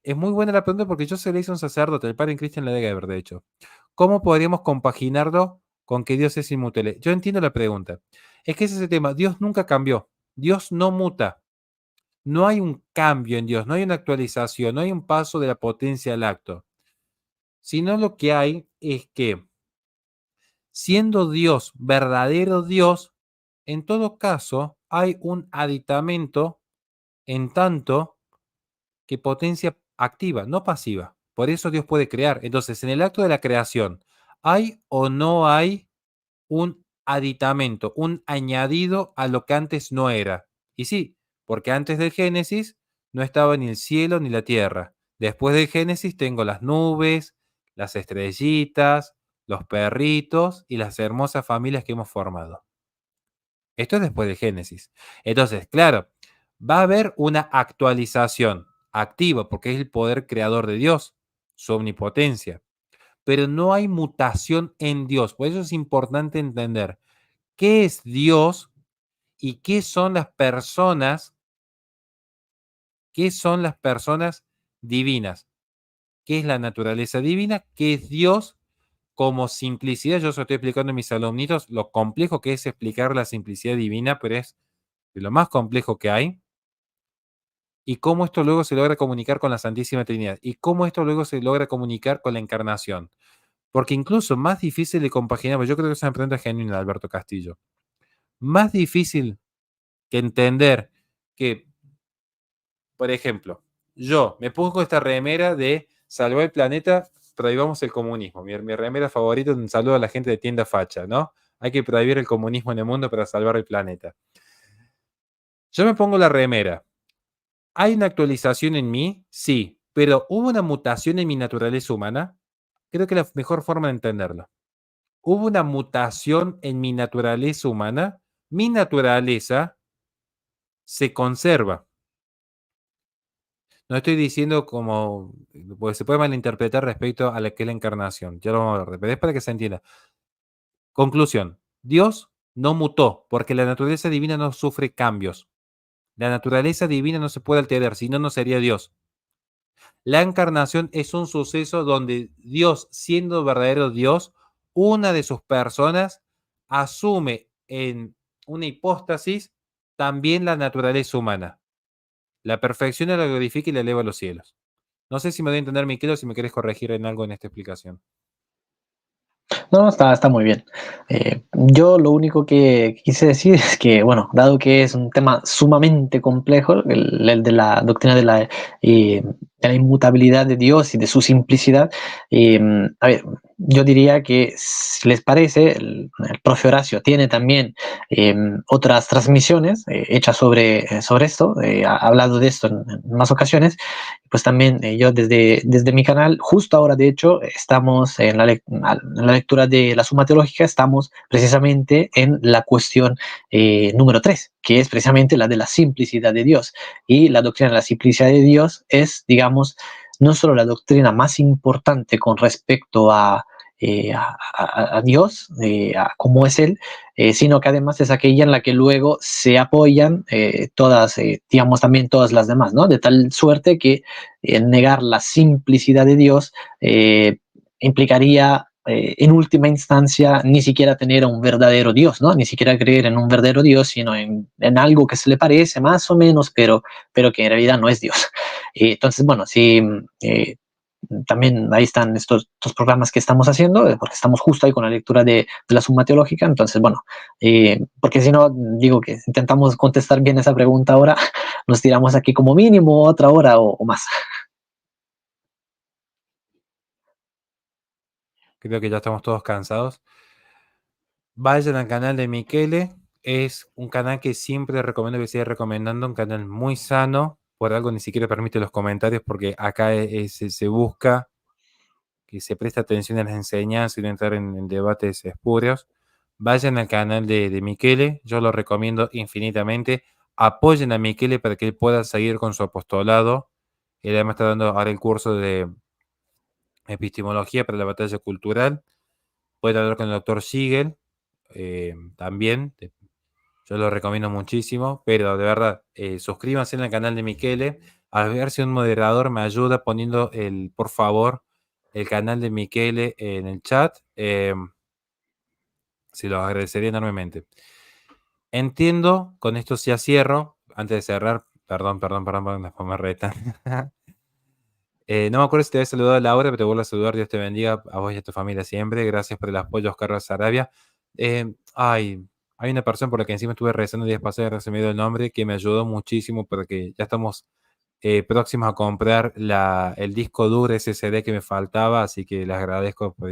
es muy buena la pregunta porque yo se le hice a un sacerdote, el padre Christian Ledegeber, de hecho. ¿Cómo podríamos compaginarlo con que Dios es inmutable? Yo entiendo la pregunta. Es que ese es el tema. Dios nunca cambió. Dios no muta. No hay un cambio en Dios, no hay una actualización, no hay un paso de la potencia al acto. Sino lo que hay es que, siendo Dios, verdadero Dios, en todo caso hay un aditamento en tanto que potencia activa, no pasiva. Por eso Dios puede crear. Entonces, en el acto de la creación, ¿hay o no hay un aditamento, un añadido a lo que antes no era? Y sí, porque antes del Génesis no estaba ni el cielo ni la tierra. Después del Génesis tengo las nubes, las estrellitas, los perritos y las hermosas familias que hemos formado. Esto es después del Génesis. Entonces, claro, va a haber una actualización activa porque es el poder creador de Dios, su omnipotencia. Pero no hay mutación en Dios. Por eso es importante entender qué es Dios y qué son las personas divinas, qué es la naturaleza divina, qué es Dios como simplicidad. Yo os estoy explicando a mis alumnitos lo complejo que es explicar la simplicidad divina, pero es de lo más complejo que hay. Y cómo esto luego se logra comunicar con la Santísima Trinidad. Y cómo esto luego se logra comunicar con la Encarnación. Porque incluso más difícil de compaginar, pues yo creo que es una pregunta genuina de Alberto Castillo. Más difícil que entender que, por ejemplo, yo me pongo esta remera de salvar el planeta, prohibamos el comunismo. Mi remera favorita, un saludo a la gente de tienda facha, ¿no? Hay que prohibir el comunismo en el mundo para salvar el planeta. Yo me pongo la remera. ¿Hay una actualización en mí? Sí, pero ¿hubo una mutación en mi naturaleza humana? Creo que la mejor forma de entenderlo. ¿Hubo una mutación en mi naturaleza humana? Mi naturaleza se conserva. No estoy diciendo como, pues se puede malinterpretar respecto a la que es la encarnación. Ya lo vamos a ver, pero es para que se entienda. Conclusión. Dios no mutó porque la naturaleza divina no sufre cambios. La naturaleza divina no se puede alterar, si no, no sería Dios. La encarnación es un suceso donde Dios, siendo verdadero Dios, una de sus personas asume en una hipóstasis también la naturaleza humana. La perfecciona, la glorifica y la eleva a los cielos. No sé si me doy a entender, Miquel, o si me querés corregir en algo en esta explicación. No, está muy bien. Yo lo único que quise decir es que, bueno, dado que es un tema sumamente complejo, el de la doctrina de la inmutabilidad de Dios y de su simplicidad, a ver, yo diría que si les parece, el profe Horacio tiene también otras transmisiones hechas sobre esto, ha hablado de esto en más ocasiones, pues también yo desde mi canal, justo ahora de hecho, estamos en la lectura de la Suma Teológica, estamos precisamente en la cuestión número 3, que es precisamente la de la simplicidad de Dios. Y la doctrina de la simplicidad de Dios es, digamos, no solo la doctrina más importante con respecto a Dios, a cómo es Él, sino que además es aquella en la que luego se apoyan todas, digamos, también todas las demás, ¿no? De tal suerte que negar la simplicidad de Dios implicaría en última instancia ni siquiera tener a un verdadero Dios, ¿no? Ni siquiera creer en un verdadero Dios, sino en algo que se le parece más o menos, pero que en realidad no es Dios. Entonces, bueno, sí, también ahí están estos programas que estamos haciendo, porque estamos justo ahí con la lectura de la Suma Teológica. Entonces, bueno, porque si no, digo que intentamos contestar bien esa pregunta ahora, nos tiramos aquí como mínimo otra hora o más. Creo que ya estamos todos cansados. Vayan al canal de Michele. Es un canal que siempre recomiendo que siga recomendando. Un canal muy sano. Por algo ni siquiera permite los comentarios porque acá se busca que se preste atención a las enseñanzas y no entrar en debates espurios. Vayan al canal de Michele. Yo lo recomiendo infinitamente. Apoyen a Michele para que él pueda seguir con su apostolado. Él además está dando ahora el curso de epistemología para la batalla cultural. Pueden hablar con el doctor Siegel también. Yo lo recomiendo muchísimo, pero de verdad, suscríbanse en el canal de Michele. A ver si un moderador me ayuda poniendo por favor, el canal de Michele en el chat. Se los agradecería enormemente. Entiendo, con esto ya cierro. Antes de cerrar, perdón, después me retan. No me acuerdo si te había saludado a Laura, pero te vuelvo a saludar. Dios te bendiga a vos y a tu familia siempre. Gracias por el apoyo, Oscar Sarabia. Hay una persona por la que encima estuve rezando días pasados, ahora se me dio el nombre, que me ayudó muchísimo porque ya estamos próximos a comprar el disco duro SSD que me faltaba, así que les agradezco por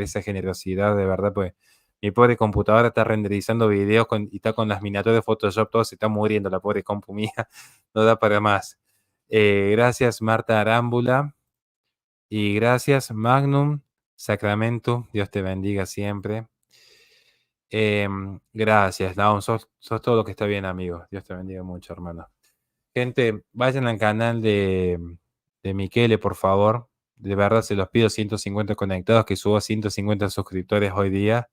esa generosidad, de verdad, pues mi pobre computadora está renderizando videos y está con las miniaturas de Photoshop, todo se está muriendo, la pobre compu mía, no da para más. Gracias Marta Arámbula y gracias Magnum Sacramento. Dios te bendiga siempre. Gracias, Dawn. Sos todo lo que está bien, amigo. Dios te bendiga mucho, hermano. Gente, vayan al canal de Michele, por favor. De verdad, se los pido, 150 conectados, que subo 150 suscriptores hoy día.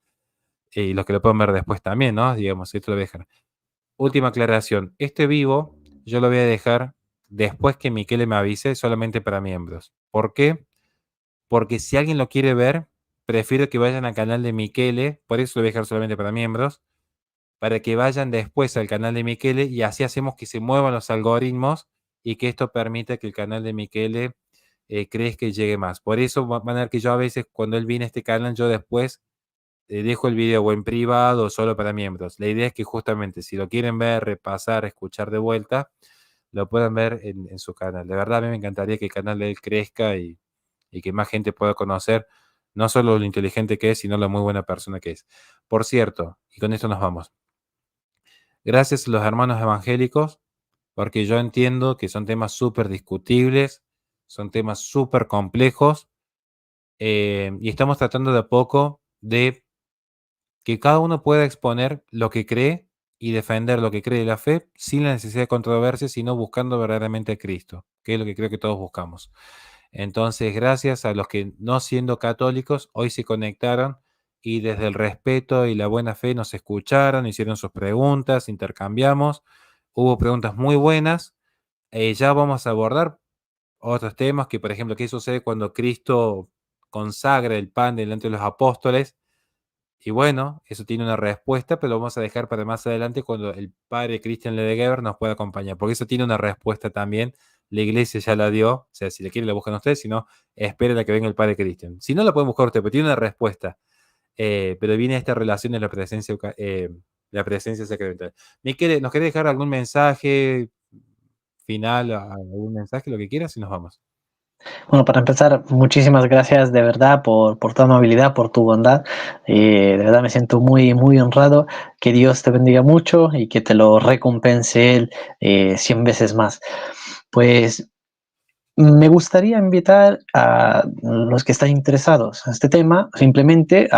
Y los que lo pueden ver después también, ¿no? Digamos, esto lo voy a dejar. Última aclaración. Este vivo yo lo voy a dejar después que Michele me avise, solamente para miembros. ¿Por qué? Porque si alguien lo quiere ver, prefiero que vayan al canal de Michele. Por eso lo voy a dejar solamente para miembros, para que vayan después al canal de Michele y así hacemos que se muevan los algoritmos y que esto permita que el canal de Michele crezca y llegue más. Por eso van a ver que yo a veces cuando él viene a este canal, yo después dejo el video o en privado o solo para miembros. La idea es que justamente si lo quieren ver, repasar, escuchar de vuelta, lo puedan ver en su canal. De verdad a mí me encantaría que el canal de él crezca y que más gente pueda conocer no solo lo inteligente que es, sino la muy buena persona que es. Por cierto, y con esto nos vamos. Gracias a los hermanos evangélicos, porque yo entiendo que son temas súper discutibles, son temas súper complejos, y estamos tratando de a poco de que cada uno pueda exponer lo que cree y defender lo que cree de la fe sin la necesidad de controversia, sino buscando verdaderamente a Cristo, que es lo que creo que todos buscamos. Entonces, gracias a los que no siendo católicos hoy se conectaron y desde el respeto y la buena fe nos escucharon, hicieron sus preguntas, intercambiamos. Hubo preguntas muy buenas. Ya vamos a abordar otros temas que, por ejemplo, qué sucede cuando Cristo consagra el pan delante de los apóstoles. Y bueno, eso tiene una respuesta, pero lo vamos a dejar para más adelante cuando el padre Christian Ledegeber nos pueda acompañar, porque eso tiene una respuesta también. La iglesia ya la dio, o sea, si la quiere la buscan ustedes, si no, esperen a que venga el padre Christian. Si no, la pueden buscar ustedes, pero tiene una respuesta. Pero viene esta relación de la presencia sacramental. Miquel, ¿nos querés dejar algún mensaje final, algún mensaje, lo que quieras, y nos vamos? Bueno, para empezar, muchísimas gracias de verdad por tu amabilidad, por tu bondad. De verdad me siento muy, muy honrado. Que Dios te bendiga mucho y que te lo recompense Él 100 veces más. Pues me gustaría invitar a los que están interesados en este tema, simplemente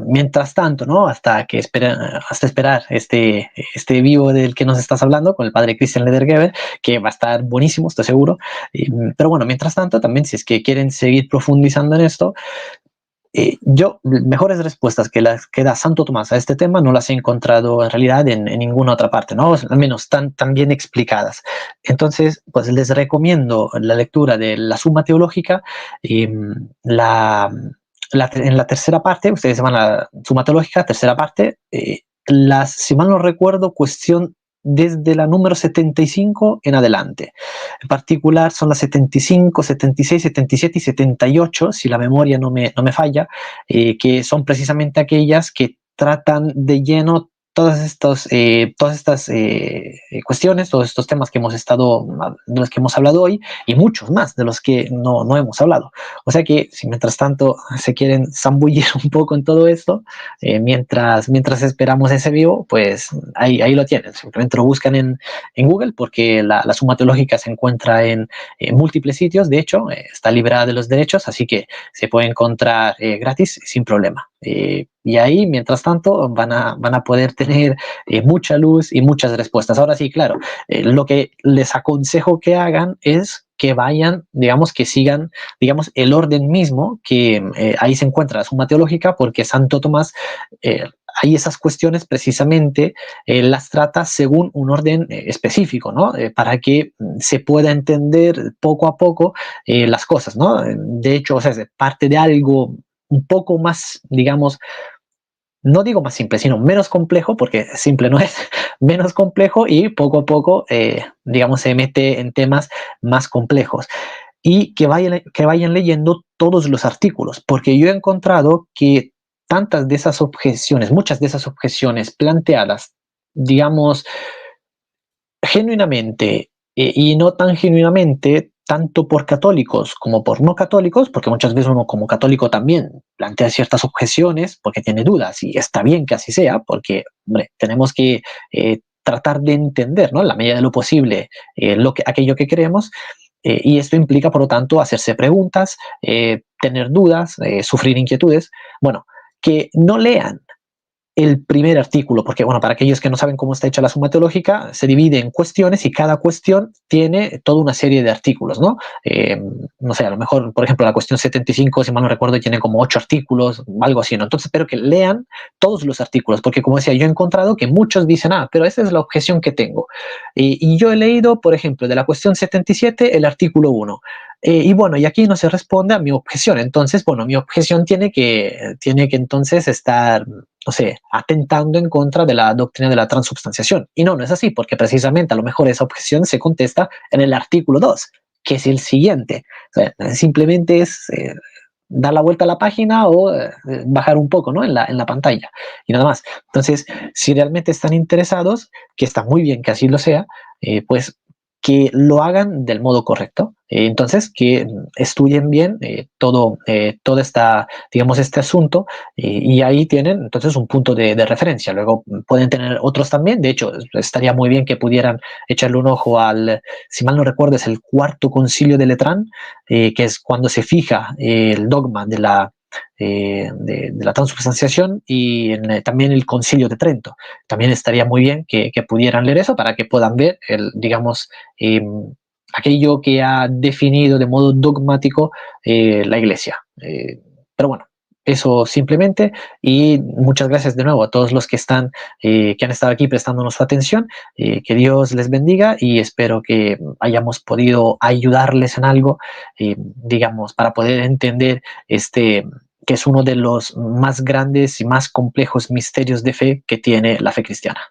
mientras tanto, ¿no? Hasta esperar este vivo del que nos estás hablando con el padre Christian Ledergeber, que va a estar buenísimo, estoy seguro. Pero bueno, mientras tanto, también si es que quieren seguir profundizando en esto, yo, mejores respuestas que las que da Santo Tomás a este tema no las he encontrado en realidad en ninguna otra parte, ¿no? Al menos tan bien explicadas. Entonces, pues les recomiendo la lectura de la Suma Teológica. En la tercera parte, ustedes van a la Suma Teológica, tercera parte, si mal no recuerdo, cuestión desde la número 75 en adelante. En particular son las 75, 76, 77 y 78, si la memoria no me falla, que son precisamente aquellas que tratan de lleno todas estas cuestiones, todos estos temas de los que hemos hablado hoy, y muchos más de los que no hemos hablado. O sea que si mientras tanto se quieren zambullir un poco en todo esto, mientras esperamos ese vivo, pues ahí lo tienen. Simplemente lo buscan en Google, porque la Suma Teológica se encuentra en múltiples sitios. De hecho, está librada de los derechos, así que se puede encontrar gratis sin problema. Y ahí, mientras tanto, van a poder tener mucha luz y muchas respuestas. Ahora sí, claro, lo que les aconsejo que hagan es que vayan, digamos, que sigan, digamos, el orden mismo, que ahí se encuentra la Suma Teológica, porque Santo Tomás, ahí esas cuestiones precisamente las trata según un orden específico, ¿no? Para que se pueda entender poco a poco las cosas, ¿no? De hecho, o sea, es parte de algo un poco más, digamos, no digo más simple, sino menos complejo, porque simple no es, menos complejo, y poco a poco, digamos, se mete en temas más complejos. Y que vayan leyendo todos los artículos, porque yo he encontrado que muchas de esas objeciones planteadas, digamos, genuinamente y no tan genuinamente, tanto por católicos como por no católicos, porque muchas veces uno como católico también plantea ciertas objeciones porque tiene dudas, y está bien que así sea, porque hombre, tenemos que tratar de entender, ¿no? En la medida de lo posible, aquello que queremos. Y esto implica, por lo tanto, hacerse preguntas, tener dudas, sufrir inquietudes. Bueno, que no lean el primer artículo, porque bueno, para aquellos que no saben cómo está hecha la suma teológica, se divide en cuestiones y cada cuestión tiene toda una serie de artículos, ¿no? No sé, a lo mejor, por ejemplo, la cuestión 75, si mal no recuerdo, tiene como 8 artículos, algo así, ¿no? Entonces, espero que lean todos los artículos, porque como decía, yo he encontrado que muchos dicen, pero esa es la objeción que tengo. Y yo he leído, por ejemplo, de la cuestión 77, el artículo 1. Y bueno, y aquí no se responde a mi objeción. Entonces, bueno, mi objeción tiene que entonces estar, no sé, atentando en contra de la doctrina de la transubstanciación. Y no es así, porque precisamente a lo mejor esa objeción se contesta en el artículo 2, que es el siguiente. O sea, simplemente es dar la vuelta a la página o bajar un poco, ¿no? En la pantalla y nada más. Entonces, si realmente están interesados, que está muy bien que así lo sea, pues que lo hagan del modo correcto. Entonces, que estudien bien todo digamos, este asunto y ahí tienen entonces un punto de referencia. Luego pueden tener otros también. De hecho, estaría muy bien que pudieran echarle un ojo si mal no recuerdo, es el cuarto concilio de Letrán, que es cuando se fija el dogma de la transubstanciación y también el concilio de Trento. También estaría muy bien que pudieran leer eso para que puedan ver, digamos, eh, aquello que ha definido de modo dogmático la Iglesia. Pero bueno, eso simplemente, y muchas gracias de nuevo a todos los que han estado aquí prestándonos su atención. Que Dios les bendiga y espero que hayamos podido ayudarles en algo, digamos, para poder entender que es uno de los más grandes y más complejos misterios de fe que tiene la fe cristiana.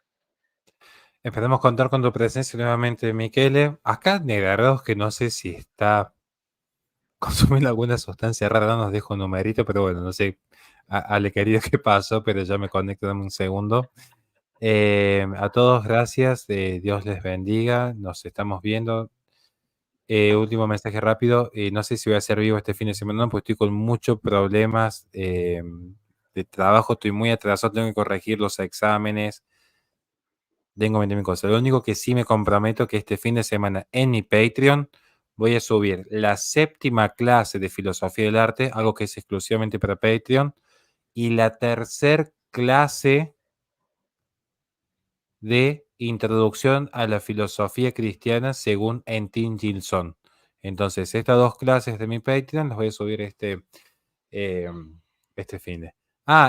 Esperemos contar con tu presencia nuevamente, Michele. Acá Negardos, que no sé si está consumiendo alguna sustancia rara, no nos dejo un numerito, pero bueno, no sé, Ale querido, qué pasó, pero ya me conecto, dame un segundo. A todos, gracias, Dios les bendiga, nos estamos viendo. Último mensaje rápido, no sé si voy a ser vivo este fin de semana, porque estoy con muchos problemas de trabajo, estoy muy atrasado, tengo que corregir los exámenes, tengo 20.000 cosas. Lo único que sí me comprometo que este fin de semana en mi Patreon voy a subir la 7ª clase de filosofía del arte, algo que es exclusivamente para Patreon, y la 3ª clase de introducción a la filosofía cristiana según Entin Gilson. Entonces, estas 2 clases de mi Patreon las voy a subir eh, este fin de.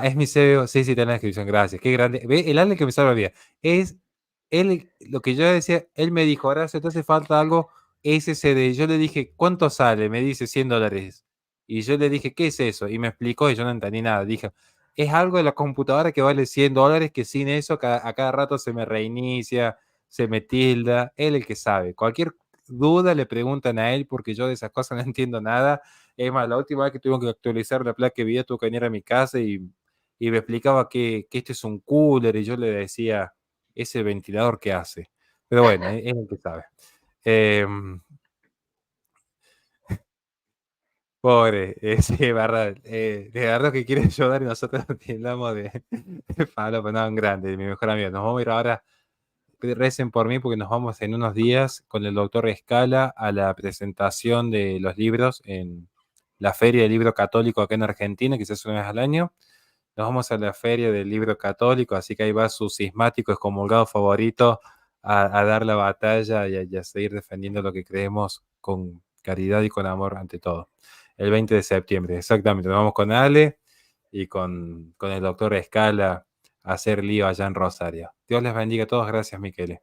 Es mi CEO. Sí, está en la descripción. Gracias. Qué grande. Ve, el Ale que me salva el día. Es él, lo que yo decía, él me dijo, ahora si te hace falta algo, SSD. Yo le dije, ¿cuánto sale? Me dice $100. Y yo le dije, ¿qué es eso? Y me explicó y yo no entendí nada. Dije, es algo de la computadora que vale $100, que sin eso a cada rato se me reinicia, se me tilda. Él el que sabe. Cualquier duda le preguntan a él porque yo de esas cosas no entiendo nada. Es más, la última vez que tuvimos que actualizar la placa de video tuve que venir a mi casa y me explicaba que este es un cooler y yo le decía, ese ventilador que hace. Pero bueno, es el que sabe. Pobre, sí, verdad. De verdad que quiere ayudar y nosotros nos tildamos de palo, pero no, un grande, mi mejor amigo. Nos vamos a ir ahora, recen por mí porque nos vamos en unos días con el doctor Escala a la presentación de los libros en la Feria del Libro Católico acá en Argentina, que se hace una vez al año. Nos vamos a la Feria del Libro Católico, así que ahí va su cismático excomulgado favorito a dar la batalla y a seguir defendiendo lo que creemos con caridad y con amor ante todo. El 20 de septiembre, exactamente. Nos vamos con Ale y con el doctor Escala a hacer lío allá en Rosario. Dios les bendiga a todos. Gracias, Miquele.